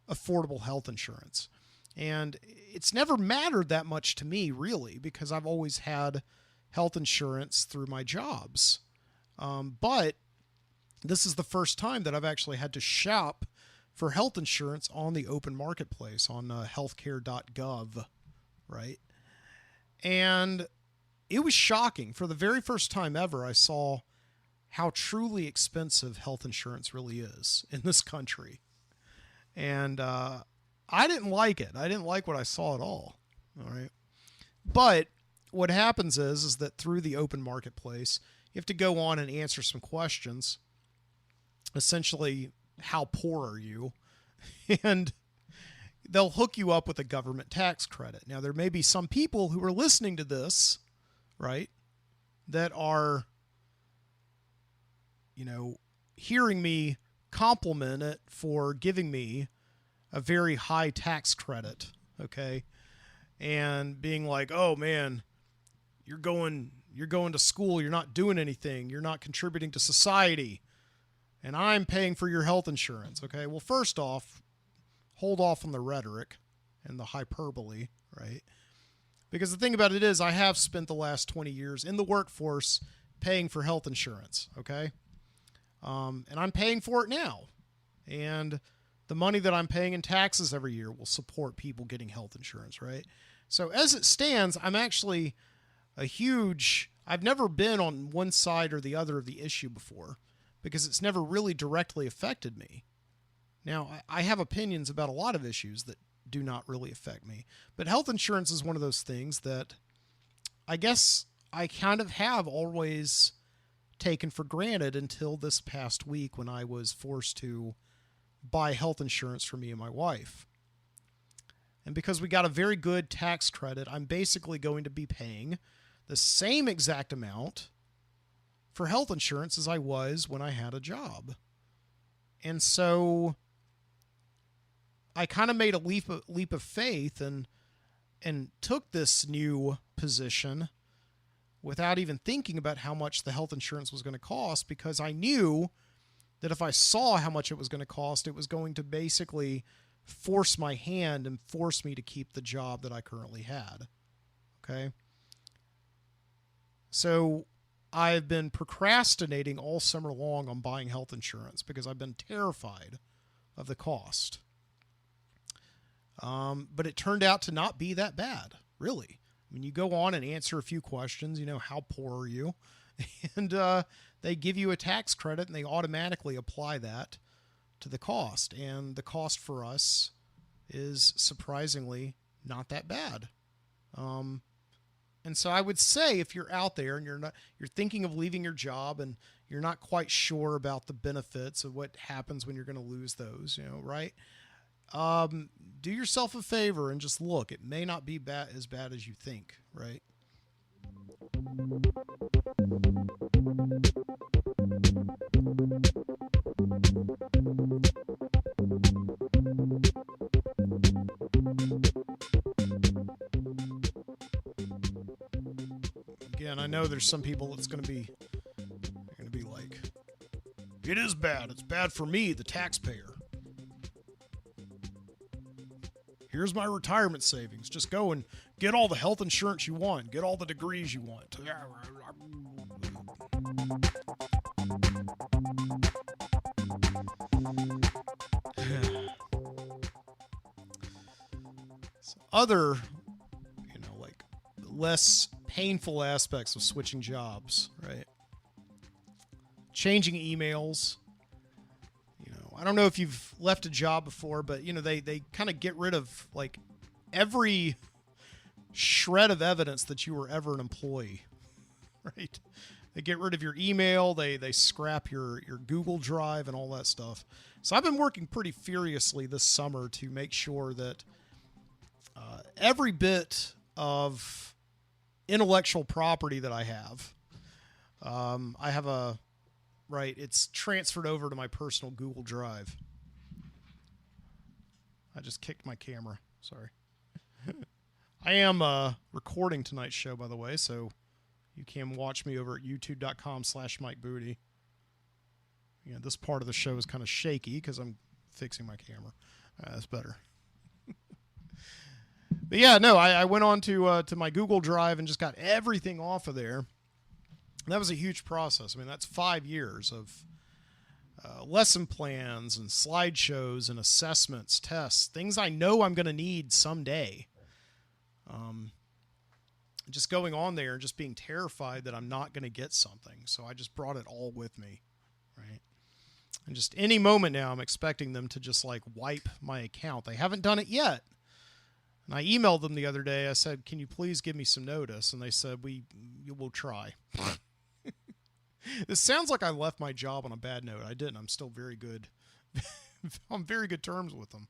affordable health insurance. And it's never mattered that much to me, really, because I've always had health insurance through my jobs. But this is the first time that I've actually had to shop for health insurance on the open marketplace on healthcare.gov, right? And it was shocking. For the very first time ever, I saw how truly expensive health insurance really is in this country. And I didn't like it. I didn't like what I saw at all. All right. But what happens is that through the open marketplace, you have to go on and answer some questions. Essentially, how poor are you? And they'll hook you up with a government tax credit. Now, there may be some people who are listening to this, right, that are, hearing me compliment it for giving me a very high tax credit, okay? And being like, oh man, you're going to school, you're not doing anything, you're not contributing to society, and I'm paying for your health insurance, okay? Well, first off, hold off on the rhetoric and the hyperbole, right? Because the thing about it is, I have spent the last 20 years in the workforce paying for health insurance, okay? And I'm paying for it now. And the money that I'm paying in taxes every year will support people getting health insurance, right? So as it stands, I'm actually I've never been on one side or the other of the issue before because it's never really directly affected me. Now, I have opinions about a lot of issues that do not really affect me, but health insurance is one of those things that I guess I kind of have always taken for granted until this past week when I was forced to buy health insurance for me and my wife. And because we got a very good tax credit, I'm basically going to be paying the same exact amount for health insurance as I was when I had a job. And so I kind of made a leap of faith and took this new position without even thinking about how much the health insurance was going to cost, because I knew that if I saw how much it was going to cost, it was going to basically force my hand and force me to keep the job that I currently had. Okay. So I've been procrastinating all summer long on buying health insurance because I've been terrified of the cost. But it turned out to not be that bad, really. I mean, you go on and answer a few questions, how poor are you? And they give you a tax credit and they automatically apply that to the cost. And the cost for us is surprisingly not that bad. And so I would say if you're out there and you're thinking of leaving your job and you're not quite sure about the benefits of what happens when you're going to lose those, right? Do yourself a favor and just look. It may not be as bad as you think, right? Again, I know there's some people that's going to be like, it is bad. It's bad for me, the taxpayer. Here's my retirement savings. Just go and get all the health insurance you want. Get all the degrees you want. Other, like less painful aspects of switching jobs, right? Changing emails. I don't know if you've left a job before, but they kind of get rid of like every shred of evidence that you were ever an employee, right? They get rid of your email, they scrap your Google Drive and all that stuff. So I've been working pretty furiously this summer to make sure that every bit of intellectual property that I have it's transferred over to my personal Google Drive. I just kicked my camera. Sorry. I am recording tonight's show, by the way, so you can watch me over at youtube.com/MikeBooty. This part of the show is kind of shaky because I'm fixing my camera. That's better. But yeah, no, I went on to my Google Drive and just got everything off of there. And that was a huge process. I mean, that's 5 years of lesson plans and slideshows and assessments, tests, things I know I'm going to need someday. Just going on there and just being terrified that I'm not going to get something. So I just brought it all with me, right? And just any moment now, I'm expecting them to just like wipe my account. They haven't done it yet. And I emailed them the other day. I said, can you please give me some notice? And they said, we'll try. This sounds like I left my job on a bad note. I didn't. I'm still very good. on very good terms with them.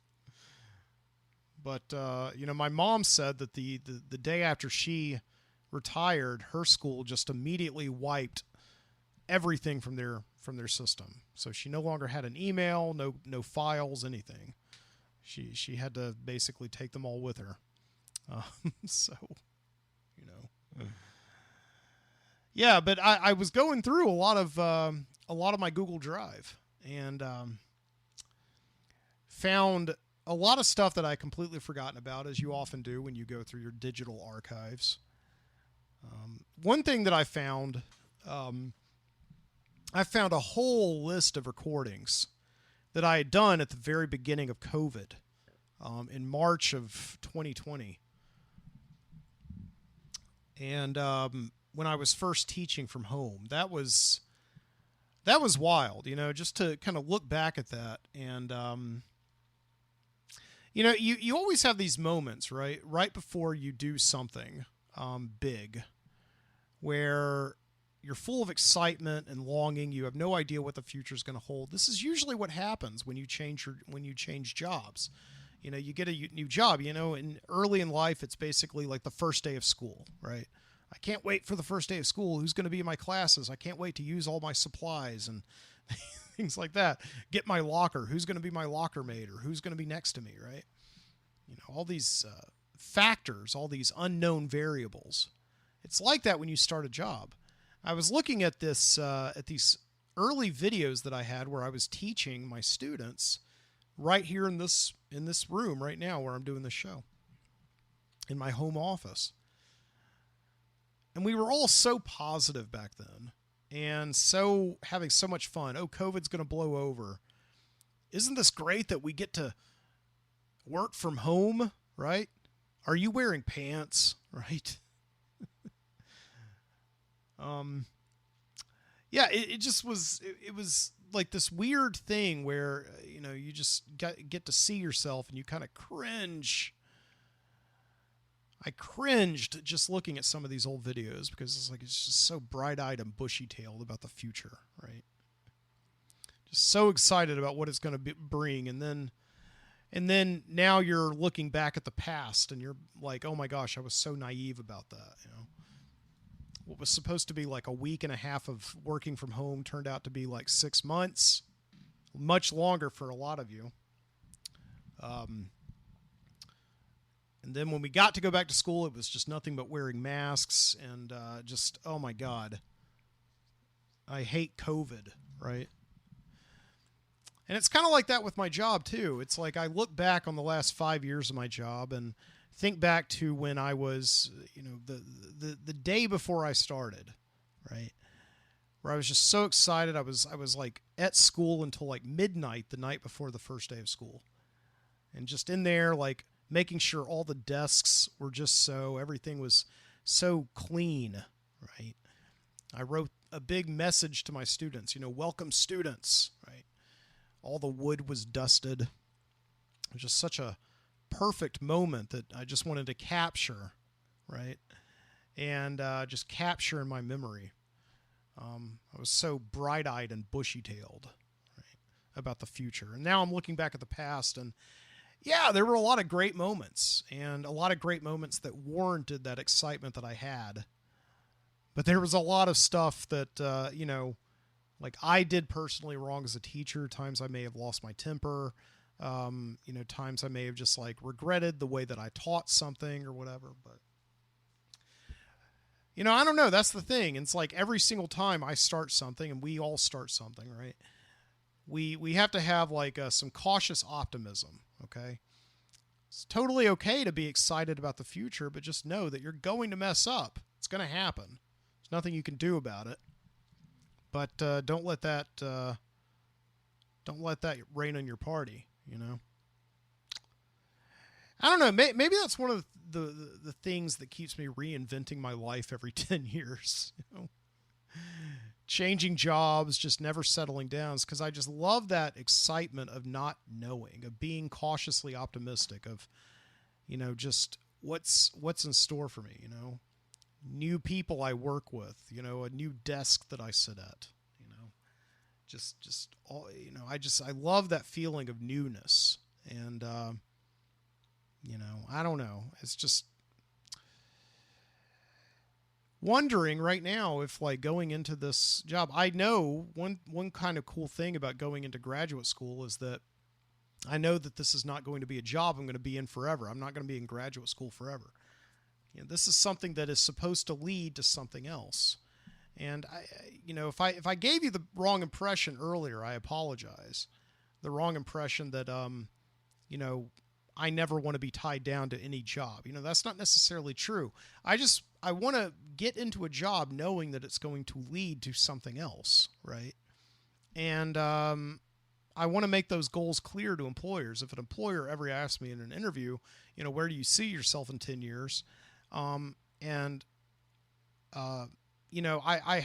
But, my mom said that the day after she retired, her school just immediately wiped everything from their system. So she no longer had an email, no files, anything. She had to basically take them all with her. Yeah, but I was going through a lot of my Google Drive and found a lot of stuff that I completely forgotten about, as you often do when you go through your digital archives. One thing that I found a whole list of recordings that I had done at the very beginning of COVID in March of 2020. And when I was first teaching from home, that was wild, just to kind of look back at that. And, you always have these moments, right before you do something big, where you're full of excitement and longing. You have no idea what the future is going to hold. This is usually what happens when you change jobs. You get a new job, and early in life, it's basically like the first day of school, right? I can't wait for the first day of school. Who's going to be in my classes? I can't wait to use all my supplies and things like that. Get my locker. Who's going to be my locker mate, or who's going to be next to me, right? All these factors, all these unknown variables. It's like that when you start a job. I was looking at this, at these early videos that I had where I was teaching my students right here in this room right now where I'm doing this show, in my home office. And we were all so positive back then and so having so much fun. Oh, COVID's going to blow over. Isn't this great that we get to work from home, right? Are you wearing pants, right? Yeah, it just was, it was like this weird thing where, you just get to see yourself and you kind of cringe. I cringed just looking at some of these old videos because it's just so bright-eyed and bushy-tailed about the future, right? Just so excited about what it's going to bring, and then now you're looking back at the past and you're like, oh my gosh, I was so naive about that, What was supposed to be like a week and a half of working from home turned out to be like 6 months, much longer for a lot of you. And then when we got to go back to school, it was just nothing but wearing masks and just, oh my God, I hate COVID, right? And it's kind of like that with my job too. It's like I look back on the last 5 years of my job and think back to when I was, the day before I started, right? Where I was just so excited. I was like at school until like midnight the night before the first day of school. And just in there, like making sure all the desks were just everything was so clean, right? I wrote a big message to my students, welcome students, right? All the wood was dusted. It was just such a perfect moment that I just wanted to capture, right? And just capture in my memory. I was so bright-eyed and bushy-tailed, right, about the future. And now I'm looking back at the past, and yeah, there were a lot of great moments, and a lot of great moments that warranted that excitement that I had. But there was a lot of stuff that, like I did personally wrong as a teacher. Times I may have lost my temper. Times I may have just like regretted the way that I taught something or whatever. But, I don't know. That's the thing. It's like every single time I start something, and we all start something, right? We have to have like some cautious optimism, okay? It's totally okay to be excited about the future, but just know that you're going to mess up. It's going to happen. There's nothing you can do about it. But don't let that rain on your party, I don't know. Maybe that's one of the things that keeps me reinventing my life every 10 years, Changing jobs, just never settling down, is because I just love that excitement of not knowing, of being cautiously optimistic, of, just what's in store for me, new people I work with, a new desk that I sit at, just all, I love that feeling of newness. And, I don't know. It's just wondering right now if like going into this job, I know one kind of cool thing about going into graduate school is that I know that this is not going to be a job I'm going to be in forever. I'm not going to be in graduate school forever. This is something that is supposed to lead to something else. And if I gave you the wrong impression earlier, I apologize. The wrong impression that, I never want to be tied down to any job. That's not necessarily true. I want to get into a job knowing that it's going to lead to something else, right? And I want to make those goals clear to employers. If an employer ever asks me in an interview, where do you see yourself in 10 years? I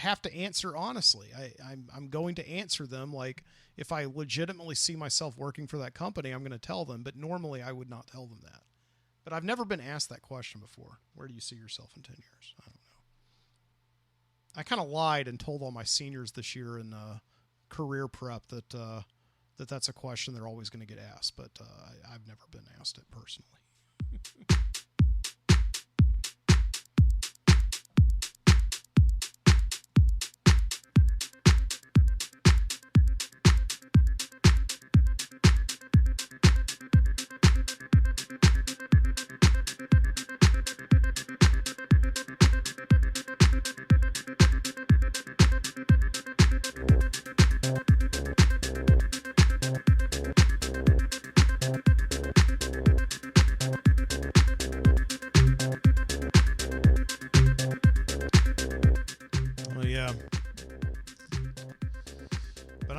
have to answer honestly. I'm going to answer them like if I legitimately see myself working for that company, I'm going to tell them. But normally I would not tell them that. But I've never been asked that question before. Where do you see yourself in 10 years? I don't know. I kind of lied and told all my seniors this year in career prep that that's a question they're always going to get asked. But I've never been asked it personally.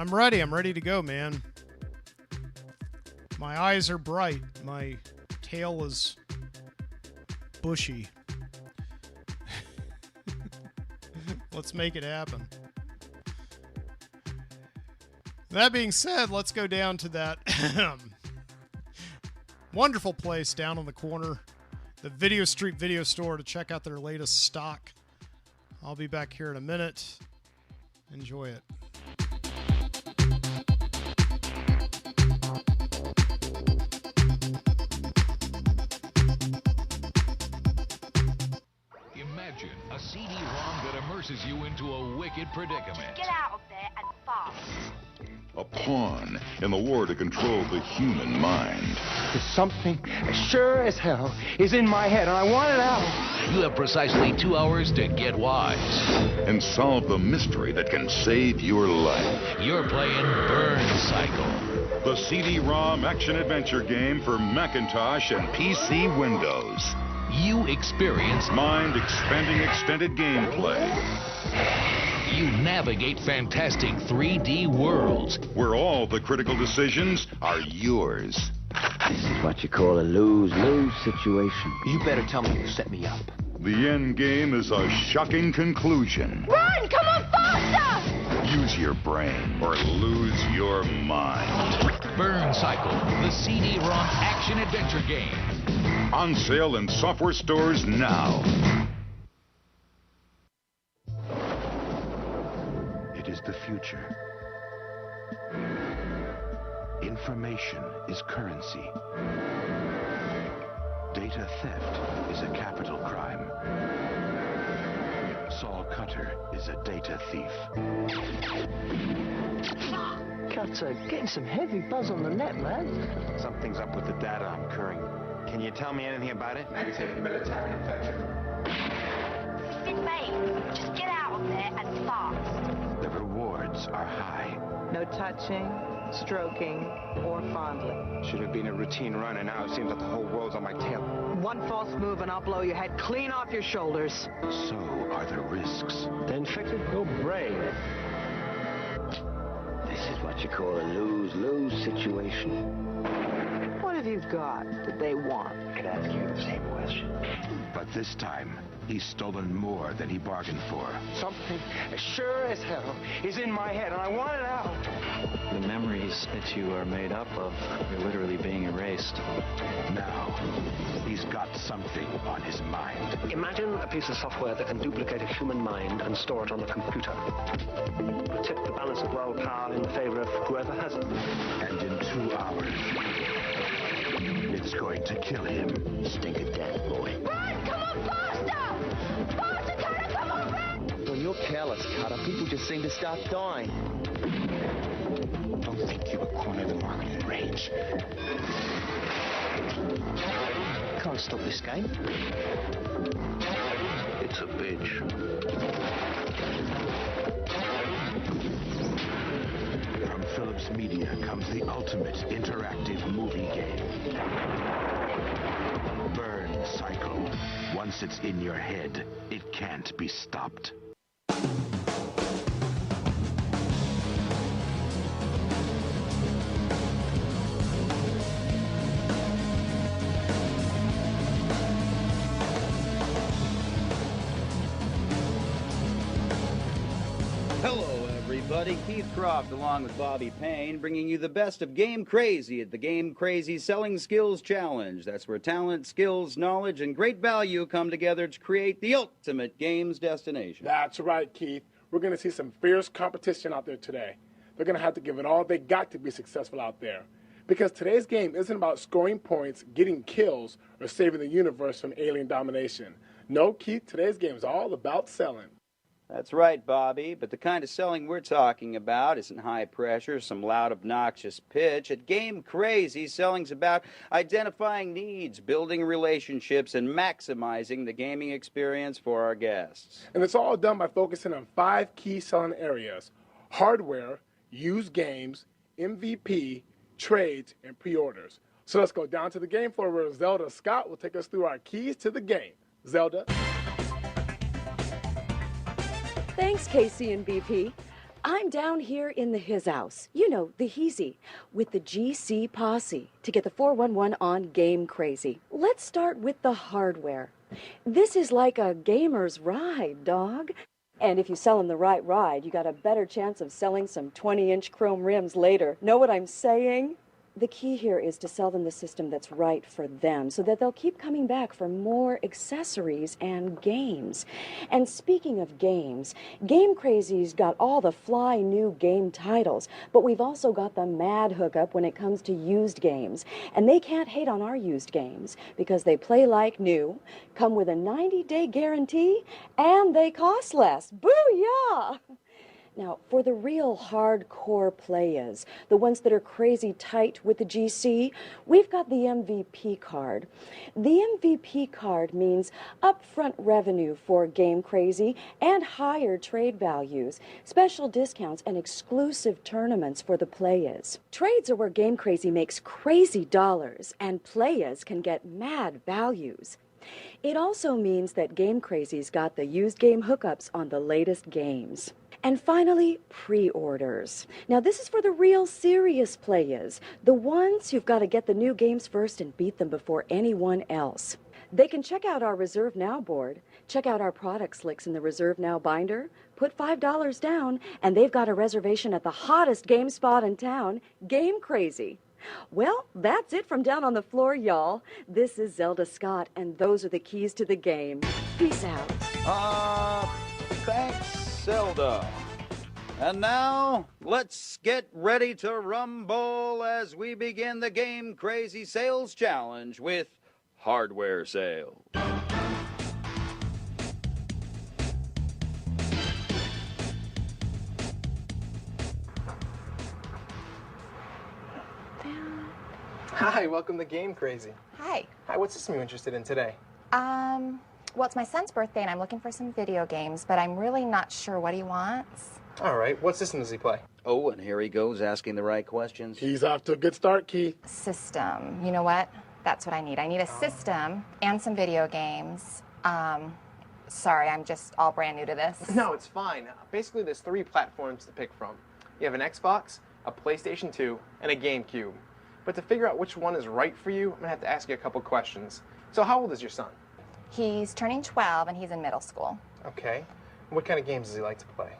I'm ready. I'm ready to go, man. My eyes are bright. My tail is bushy. Let's make it happen. That being said, let's go down to that wonderful place down on the corner, the Video Street Video Store, to check out their latest stock. I'll be back here in a minute. Enjoy it. Imagine a CD-ROM that immerses you into a wicked predicament. Get out of there and fast. A pawn in the war to control the human mind. There's something as sure as hell is in my head, and I want it out. You have precisely 2 hours to get wise. And solve the mystery that can save your life. You're playing Burn Cycle. The CD-ROM action-adventure game for Macintosh and PC Windows. You experience Mind-expanding extended gameplay. You navigate fantastic 3D worlds. Where all the critical decisions are yours. This is what you call a lose-lose situation. You better tell me you set me up. The end game is a shocking conclusion. Run! Come on, faster! Use your brain or lose your mind. Burn Cycle, the CD-ROM action-adventure game. On sale in software stores now. It is the future. Information is currency. Data theft is a capital crime. Saul Cutter is a data thief. Cutter, getting some heavy buzz on the net, man. Something's up with the data I'm currying. Can you tell me anything about it? Sid Mate, just get out of there and fast. The rewards are high. No touching, stroking, or fondling. Should have been a routine run, and now it seems like the whole world's on my tail. One false move and I'll blow your head clean off your shoulders. So are the risks. The infected go brave. This is what you call a lose-lose situation. What have you got that they want? I could ask you the same question. But this time, he's stolen more than he bargained for. Something as sure as hell is in my head, and I want it out. The memories that you are made up of are literally being erased. Now, he's got something on his mind. Imagine a piece of software that can duplicate a human mind and store it on a computer. Tip the balance of world power in favor of whoever has it. And in 2 hours, it's going to kill him. Stink of death, boy. Run! Come on, faster! Faster, Cutter! Come on, run! When you're careless, Cutter, people just seem to start dying. Don't think you were cornered the market in rage. Can't stop this game. It's a bitch. From Philips Media comes the ultimate interactive movie game. Burn Cycle. Once it's in your head, it can't be stopped. Hello, everybody. Keith Croft along with Bobby Payne bringing you the best of Game Crazy at the Game Crazy Selling Skills Challenge. That's where talent, skills, knowledge, and great value come together to create the ultimate games destination. That's right, Keith. We're going to see some fierce competition out there today. They're going to have to give it all they got to be successful out there. Because today's game isn't about scoring points, getting kills, or saving the universe from alien domination. No, Keith, today's game is all about selling. That's right, Bobby, but the kind of selling we're talking about isn't high pressure, some loud, obnoxious pitch. At Game Crazy, selling's about identifying needs, building relationships, and maximizing the gaming experience for our guests. And it's all done by focusing on 5 key selling areas: hardware, used games, MVP, trades, and pre-orders. So let's go down to the game floor where Zelda Scott will take us through our keys to the game. Zelda. Thanks, KC and BP. I'm down here in the his house, you know, the Heezy, with the GC Posse to get the 411 on Game Crazy. Let's start with the hardware. This is like a gamer's ride, dog. And if you sell them the right ride, you got a better chance of selling some 20-inch chrome rims later. Know what I'm saying? The key here is to sell them the system that's right for them so that they'll keep coming back for more accessories and games. And speaking of games, Game Crazy's got all the fly new game titles, but we've also got the mad hookup when it comes to used games. And they can't hate on our used games because they play like new, come with a 90-day guarantee, and they cost less. Booyah! Now, for the real hardcore players, the ones that are crazy tight with the GC, we've got the MVP card. The MVP card means upfront revenue for Game Crazy and higher trade values, special discounts, and exclusive tournaments for the players. Trades are where Game Crazy makes crazy dollars, and players can get mad values. It also means that Game Crazy's got the used game hookups on the latest games. And finally, pre-orders. Now, this is for the real serious players, the ones who've got to get the new games first and beat them before anyone else. They can check out our Reserve Now board, check out our product slicks in the Reserve Now binder, put $5 down, and they've got a reservation at the hottest game spot in town, Game Crazy. Well, that's it from down on the floor, y'all. This is Zelda Scott, and those are the keys to the game. Peace out. Thanks, Zelda. And now, let's get ready to rumble as we begin the Game Crazy Sales Challenge with hardware sales. Hi, welcome to Game Crazy. Hi. Hi, what system are you interested in today? Well, it's my son's birthday and I'm looking for some video games, but I'm really not sure what he wants. All right, what system does he play? Oh, and here he goes asking the right questions. He's off to a good start, Keith. System. You know what? That's what I need. I need a system and some video games. Sorry, I'm just all brand new to this. No, it's fine. Basically, there's 3 platforms to pick from. You have an Xbox, a PlayStation 2, and a GameCube. But to figure out which one is right for you, I'm gonna have to ask you a couple questions. So how old is your son? He's turning 12 and he's in middle school. Okay. What kind of games does he like to play?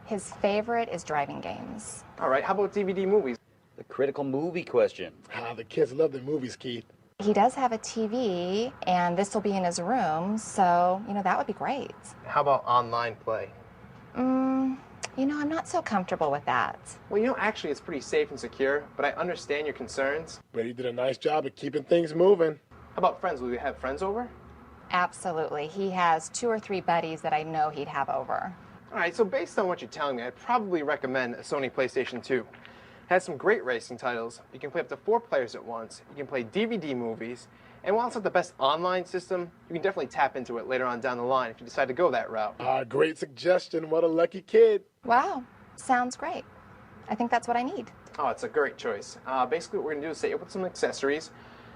His favorite is driving games. All right, how about DVD movies? The critical movie question. The kids love the movies, Keith. He does have a TV, and this will be in his room, so, you know, that would be great. How about online play? You know, I'm not so comfortable with that. Well, you know, actually, it's pretty safe and secure, but I understand your concerns. But he did a nice job of keeping things moving. How about friends? Will you have friends over? Absolutely. He has 2 or 3 buddies that I know he'd have over. All right, so based on what you're telling me, I'd probably recommend a Sony PlayStation 2. It has some great racing titles. You can play up to 4 players at once. You can play DVD movies. And while it's not the best online system, you can definitely tap into it later on down the line if you decide to go that route. Great suggestion. What a lucky kid. Wow. Sounds great. I think that's what I need. Oh, it's a great choice. Basically, what we're going to do is set you up with some accessories,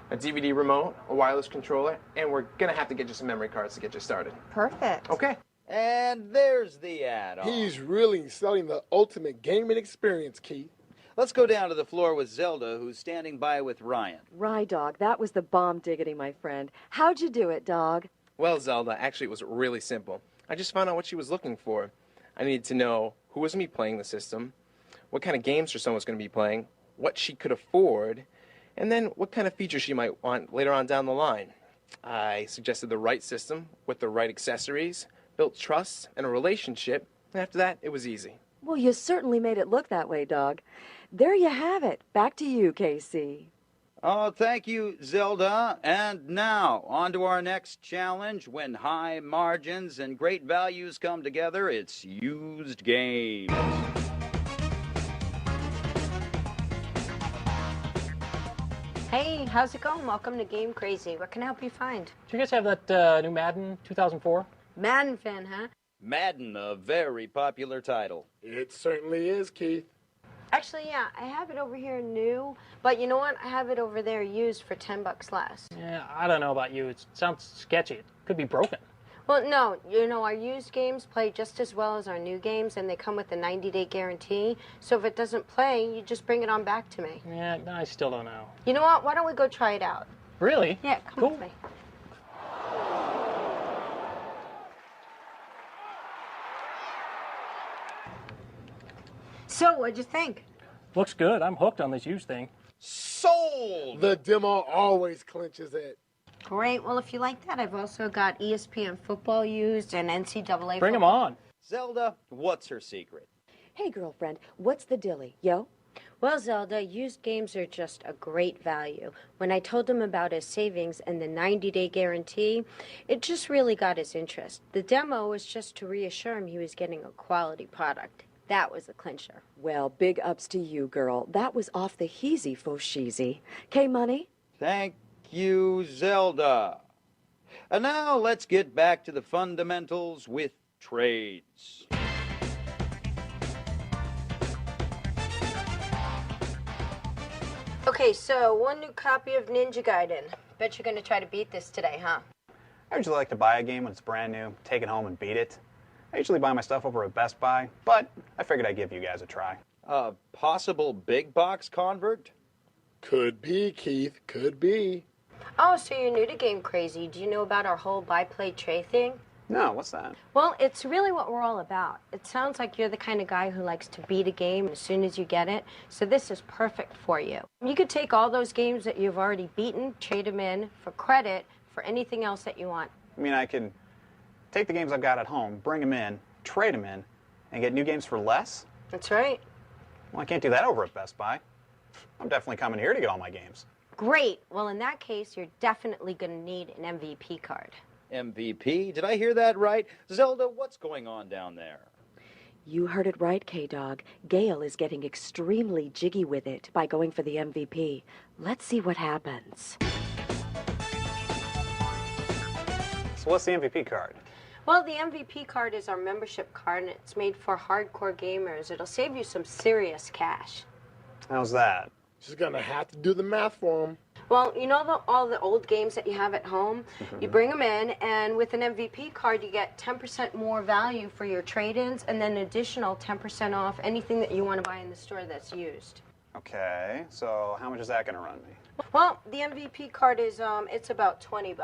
a DVD remote, a wireless controller, and we're going to have to get you some memory cards to get you started. Perfect. Okay. And there's the add-on. He's really selling the ultimate gaming experience, Keith. Let's go down to the floor with Zelda, who's standing by with Ryan. Dog, that was the bomb diggity, my friend. How'd you do it, dog? Well, Zelda, actually it was really simple. I just found out what she was looking for. I needed to know who was going to be playing the system, what kind of games her son was going to be playing, what she could afford, and then what kind of features she might want later on down the line. I suggested the right system with the right accessories, built trust and a relationship, and after that, it was easy. Well, you certainly made it look that way, dog. There you have it. Back to you, Casey. Oh, thank you, Zelda. And now, on to our next challenge. When high margins and great values come together, it's used games. Hey, how's it going? Welcome to Game Crazy. What can I help you find? Do you guys have that new Madden 2004? Madden fan, huh? Madden, a very popular title. It certainly is, Keith. Actually, yeah, I have it over here new, but you know what? I have it over there used for $10 less. Yeah, I don't know about you. It sounds sketchy. It could be broken. Well, no, you know, our used games play just as well as our new games, and they come with a 90-day guarantee. So if it doesn't play, you just bring it on back to me. Yeah, I still don't know. You know what? Why don't we go try it out? Really? Yeah, come with me. So, what'd you think? Looks good. I'm hooked on this used thing. Sold! The demo always clinches it. Great. Well, if you like that, I've also got ESPN football used and NCAA Bring them football. on. Zelda, what's her secret? Hey, girlfriend, what's the dilly, yo? Well, Zelda, used games are just a great value. When I told him about his savings and the 90-day guarantee, it just really got his interest. The demo was just to reassure him he was getting a quality product. That was the clincher. Well, big ups to you, girl. That was off the heezy fosheezy. K-Money? Thank you, Zelda. And now let's get back to the fundamentals with trades. Okay, so one new copy of Ninja Gaiden. Bet you're gonna try to beat this today, huh? I usually like to buy a game when it's brand new, take it home and beat it. I usually buy my stuff over at Best Buy, but I figured I'd give you guys a try. Possible big box convert? Could be, Keith. Could be. Oh, so you're new to Game Crazy. Do you know about our whole buy, play, trade thing? No, what's that? Well, it's really what we're all about. It sounds like you're the kind of guy who likes to beat a game as soon as you get it, so this is perfect for you. You could take all those games that you've already beaten, trade them in for credit for anything else that you want. I mean, I could take the games I've got at home, bring them in, trade them in, and get new games for less? That's right. Well, I can't do that over at Best Buy. I'm definitely coming here to get all my games. Great. Well, in that case, you're definitely going to need an MVP card. MVP? Did I hear that right? Zelda, what's going on down there? You heard it right, K-Dog. Gail is getting extremely jiggy with it by going for the MVP. Let's see what happens. So what's the MVP card? Well, the MVP card is our membership card, and it's made for hardcore gamers. It'll save you some serious cash. How's that? She's gonna have to do the math for him. Well, you know all the old games that you have at home? You bring them in, and with an MVP card, you get 10% more value for your trade-ins, and then an additional 10% off anything that you want to buy in the store that's used. Okay, so how much is that gonna run me? Well, the MVP card is, it's about $20.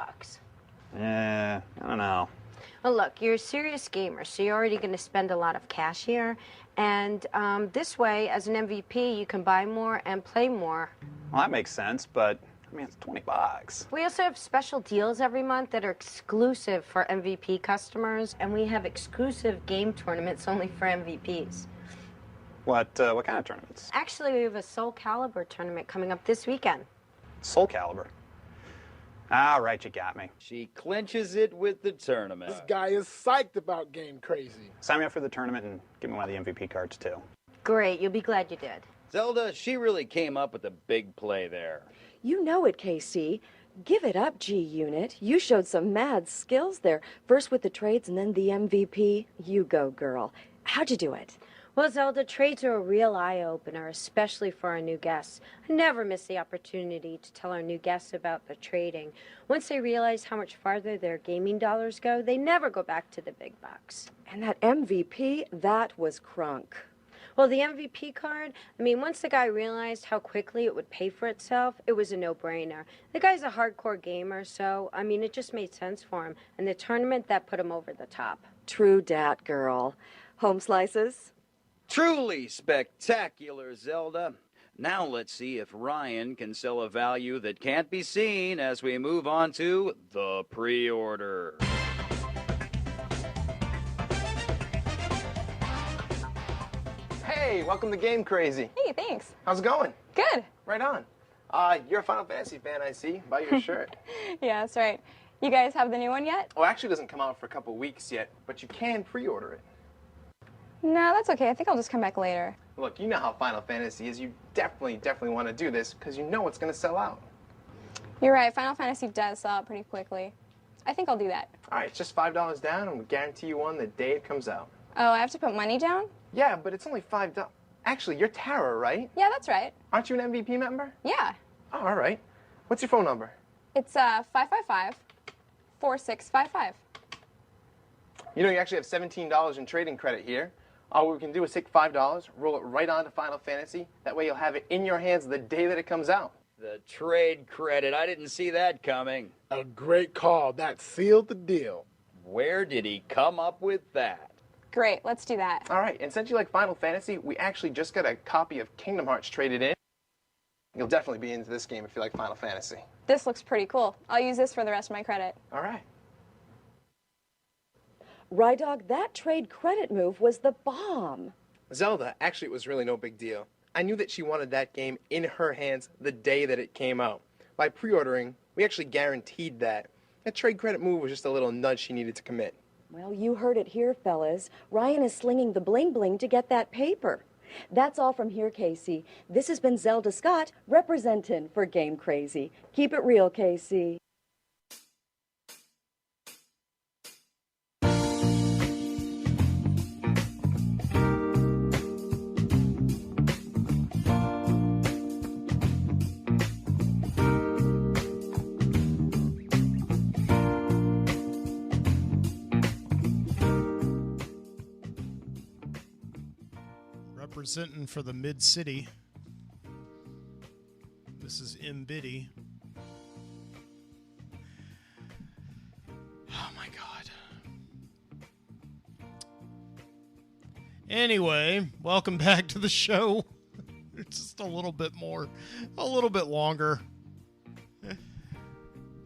I don't know. Well, look, you're a serious gamer, so you're already going to spend a lot of cash here. And this way, as an MVP, you can buy more and play more. Well, that makes sense, but I mean, it's $20. We also have special deals every month that are exclusive for MVP customers, and we have exclusive game tournaments only for MVPs. What kind of tournaments? Actually, we have a Soul Calibur tournament coming up this weekend. Soul Calibur? All right, you got me. She clinches it with the tournament. This guy is psyched about Game Crazy. Sign me up for the tournament and give me one of the MVP cards, too. Great, you'll be glad you did. Zelda, she really came up with a big play there. You know it, KC. Give it up, G-Unit. You showed some mad skills there. First with the trades and then the MVP. You go, girl. How'd you do it? Well, Zelda, trades are a real eye-opener, especially for our new guests. I never miss the opportunity to tell our new guests about the trading. Once they realize how much farther their gaming dollars go, they never go back to the big bucks. And that MVP, that was crunk. Well, the MVP card, I mean, once the guy realized how quickly it would pay for itself, it was a no-brainer. The guy's a hardcore gamer, so, I mean, it just made sense for him. And the tournament, that put him over the top. True dat, girl. Home slices? Truly spectacular, Zelda. Now let's see if Ryan can sell a value that can't be seen as we move on to the pre-order. Hey, welcome to Game Crazy. Hey, thanks. How's it going? Good. Right on. You're a Final Fantasy fan, I see, by your shirt. Yeah, that's right. You guys have the new one yet? Oh, actually, it doesn't come out for a couple weeks yet, but you can pre-order it. No, that's okay. I think I'll just come back later. Look, you know how Final Fantasy is. You definitely want to do this because you know it's going to sell out. You're right. Final Fantasy does sell out pretty quickly. I think I'll do that. All right, it's just $5 down, and we guarantee you one the day it comes out. Oh, I have to put money down? Yeah, but it's only $5. Actually, you're Tara, right? Yeah, that's right. Aren't you an MVP member? Yeah. Oh, all right. What's your phone number? It's 555-4655. You know, you actually have $17 in trading credit here. All we can do is take $5, roll it right onto Final Fantasy. That way you'll have it in your hands the day that it comes out. The trade credit. I didn't see that coming. A great call. That sealed the deal. Where did he come up with that? Great, let's do that. All right, and since you like Final Fantasy, we actually just got a copy of Kingdom Hearts traded in. You'll definitely be into this game if you like Final Fantasy. This looks pretty cool. I'll use this for the rest of my credit. All right. Rydog, that trade credit move was the bomb. Zelda, actually, it was really no big deal. I knew that she wanted that game in her hands the day that it came out. By pre-ordering, we actually guaranteed that. That trade credit move was just a little nudge she needed to commit. Well, you heard it here, fellas. Ryan is slinging the bling-bling to get that paper. That's all from here, Casey. This has been Zelda Scott, representing for Game Crazy. Keep it real, Casey. Representing for the Mid-City. This is M. Biddy. Oh my God. Anyway, welcome back to the show. Just a little bit longer.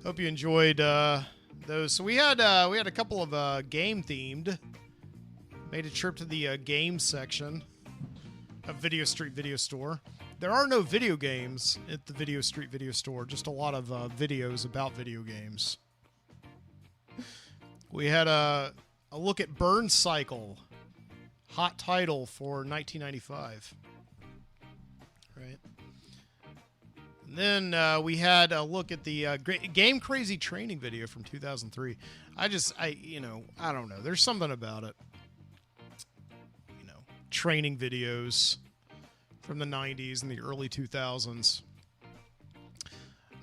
Hope you enjoyed those. So we had a couple of game themed. Made a trip to the game section of Video Street Video Store. There are no video games at the Video Street Video Store, just a lot of videos about video games. We had a look at Burn Cycle, hot title for 1995. Right. And then we had a look at the Game Crazy training video from 2003. I don't know. There's something about it. Training videos from the 90s and the early 2000s.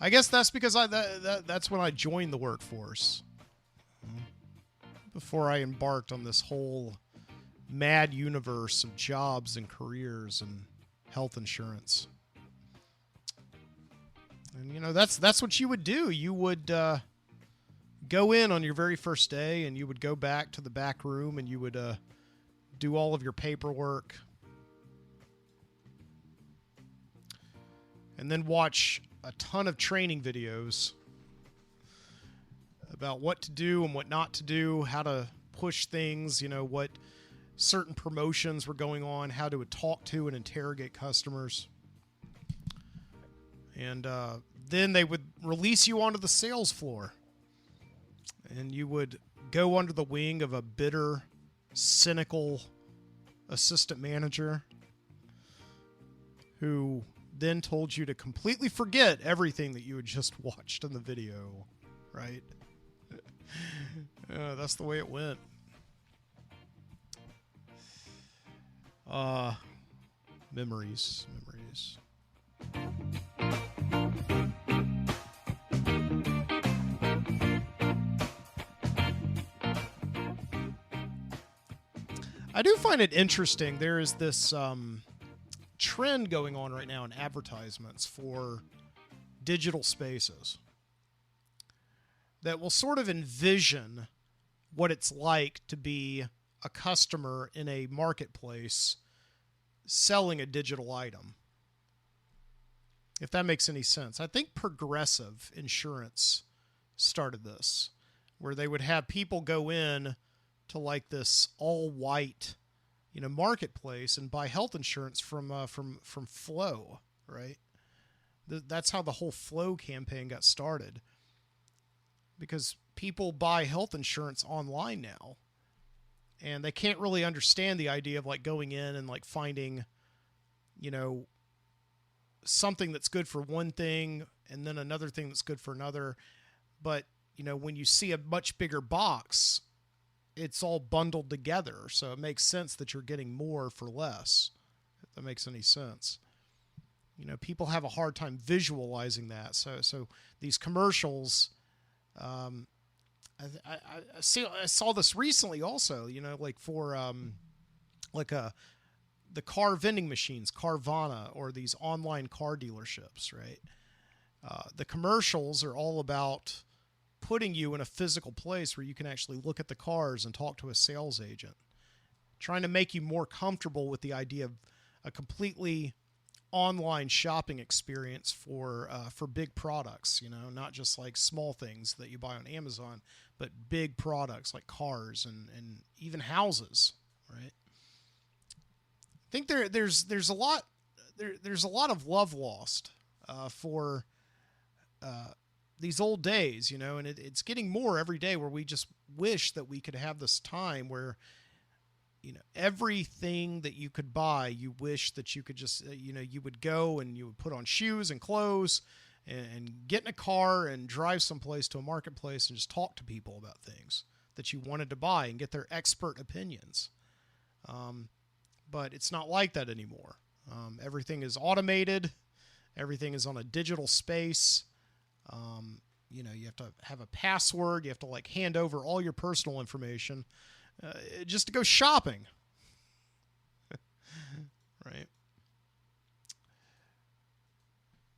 I guess that's because that's when I joined the workforce. Before I embarked on this whole mad universe of jobs and careers and health insurance. And that's what you would do. You would go in on your very first day and you would go back to the back room and you would do all of your paperwork, and then watch a ton of training videos about what to do and what not to do, how to push things, what certain promotions were going on, how to talk to and interrogate customers. And then they would release you onto the sales floor, and you would go under the wing of a bitter, cynical assistant manager who then told you to completely forget everything that you had just watched in the video, right? That's the way it went. Memories. I do find it interesting. There is this trend going on right now in advertisements for digital spaces that will sort of envision what it's like to be a customer in a marketplace selling a digital item. If that makes any sense. I think Progressive Insurance started this, where they would have people go in to like this all white, marketplace and buy health insurance from Flo, right? That's how the whole Flo campaign got started, because people buy health insurance online now, and they can't really understand the idea of like going in and like finding, something that's good for one thing and then another thing that's good for another. But, when you see a much bigger box, it's all bundled together. So it makes sense that you're getting more for less, if that makes any sense. People have a hard time visualizing that. So these commercials, I saw this recently also, you know, like for the car vending machines, Carvana, or these online car dealerships, right? The commercials are all about putting you in a physical place where you can actually look at the cars and talk to a sales agent, trying to make you more comfortable with the idea of a completely online shopping experience for big products, you know, not just like small things that you buy on Amazon, but big products like cars and even houses, right? I think there's a lot of love lost for these old days, you know, and it's getting more every day where we just wish that we could have this time where, you know, everything that you could buy, you wish that you could just, you know, you would go and you would put on shoes and clothes and get in a car and drive someplace to a marketplace and just talk to people about things that you wanted to buy and get their expert opinions. But it's not like that anymore. Everything is automated. Everything is on a digital space. You know, you have to have a password. You have to like hand over all your personal information just to go shopping. Right.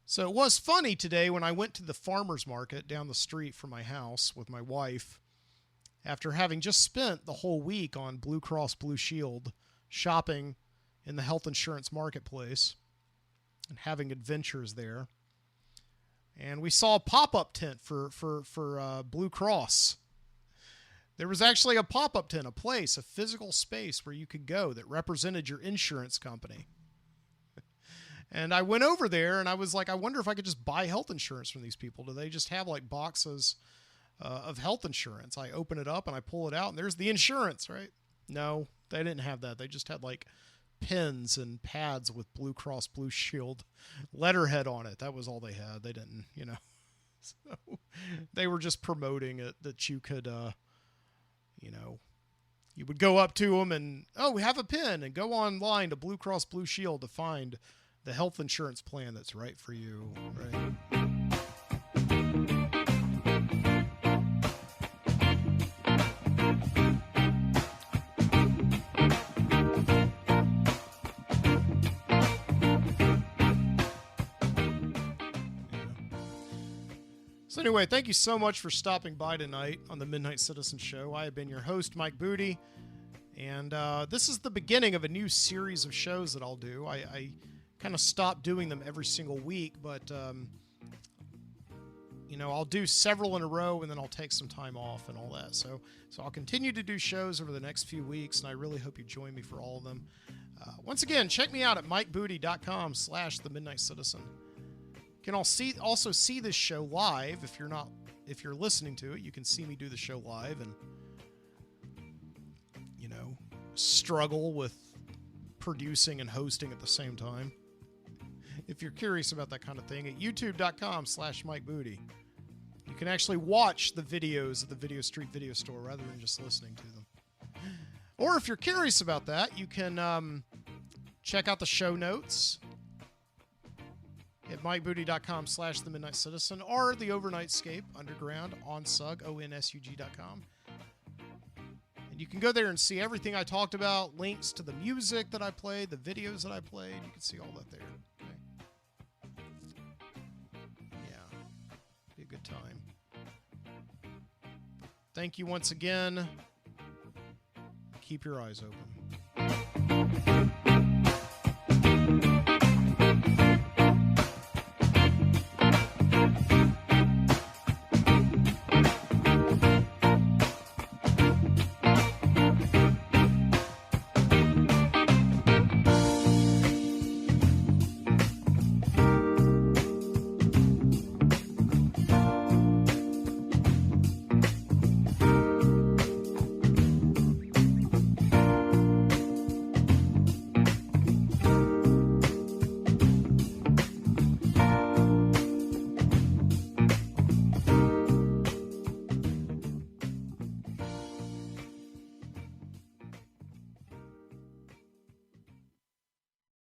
So it was funny today when I went to the farmer's market down the street from my house with my wife, after having just spent the whole week on Blue Cross Blue Shield shopping in the health insurance marketplace and having adventures there. And we saw a pop-up tent for Blue Cross. There was actually a pop-up tent, a place, a physical space where you could go that represented your insurance company. And I went over there and I was like, I wonder if I could just buy health insurance from these people. Do they just have like boxes of health insurance? I open it up and I pull it out and there's the insurance, right? No, they didn't have that. They just had like pens and pads with Blue Cross Blue Shield letterhead on it. That was all they had. They didn't, you know. So they were just promoting it that you could, you know, you would go up to them and, oh, we have a pen, and go online to Blue Cross Blue Shield to find the health insurance plan that's right for you, right? So anyway, thank you so much for stopping by tonight on the Midnight Citizen Show. I have been your host, Mike Booty, and this is the beginning of a new series of shows that I'll do. I kind of stopped doing them every single week, but you know, I'll do several in a row, and then I'll take some time off and all that. So I'll continue to do shows over the next few weeks, and I really hope you join me for all of them. Once again, check me out at mikebooty.com/The Midnight Citizen. You can also see this show live. If you're listening to it, you can see me do the show live and, you know, struggle with producing and hosting at the same time. If you're curious about that kind of thing, at youtube.com/MikeBooty. You can actually watch the videos at the Video Street Video Store rather than just listening to them. Or if you're curious about that, you can check out the show notes at mikebooty.com/The Midnight Citizen, or the Overnightscape Underground on SUG, ONSUG.com. And you can go there and see everything I talked about, links to the music that I played, the videos that I played. You can see all that there. Okay. Yeah, be a good time. Thank you once again. Keep your eyes open.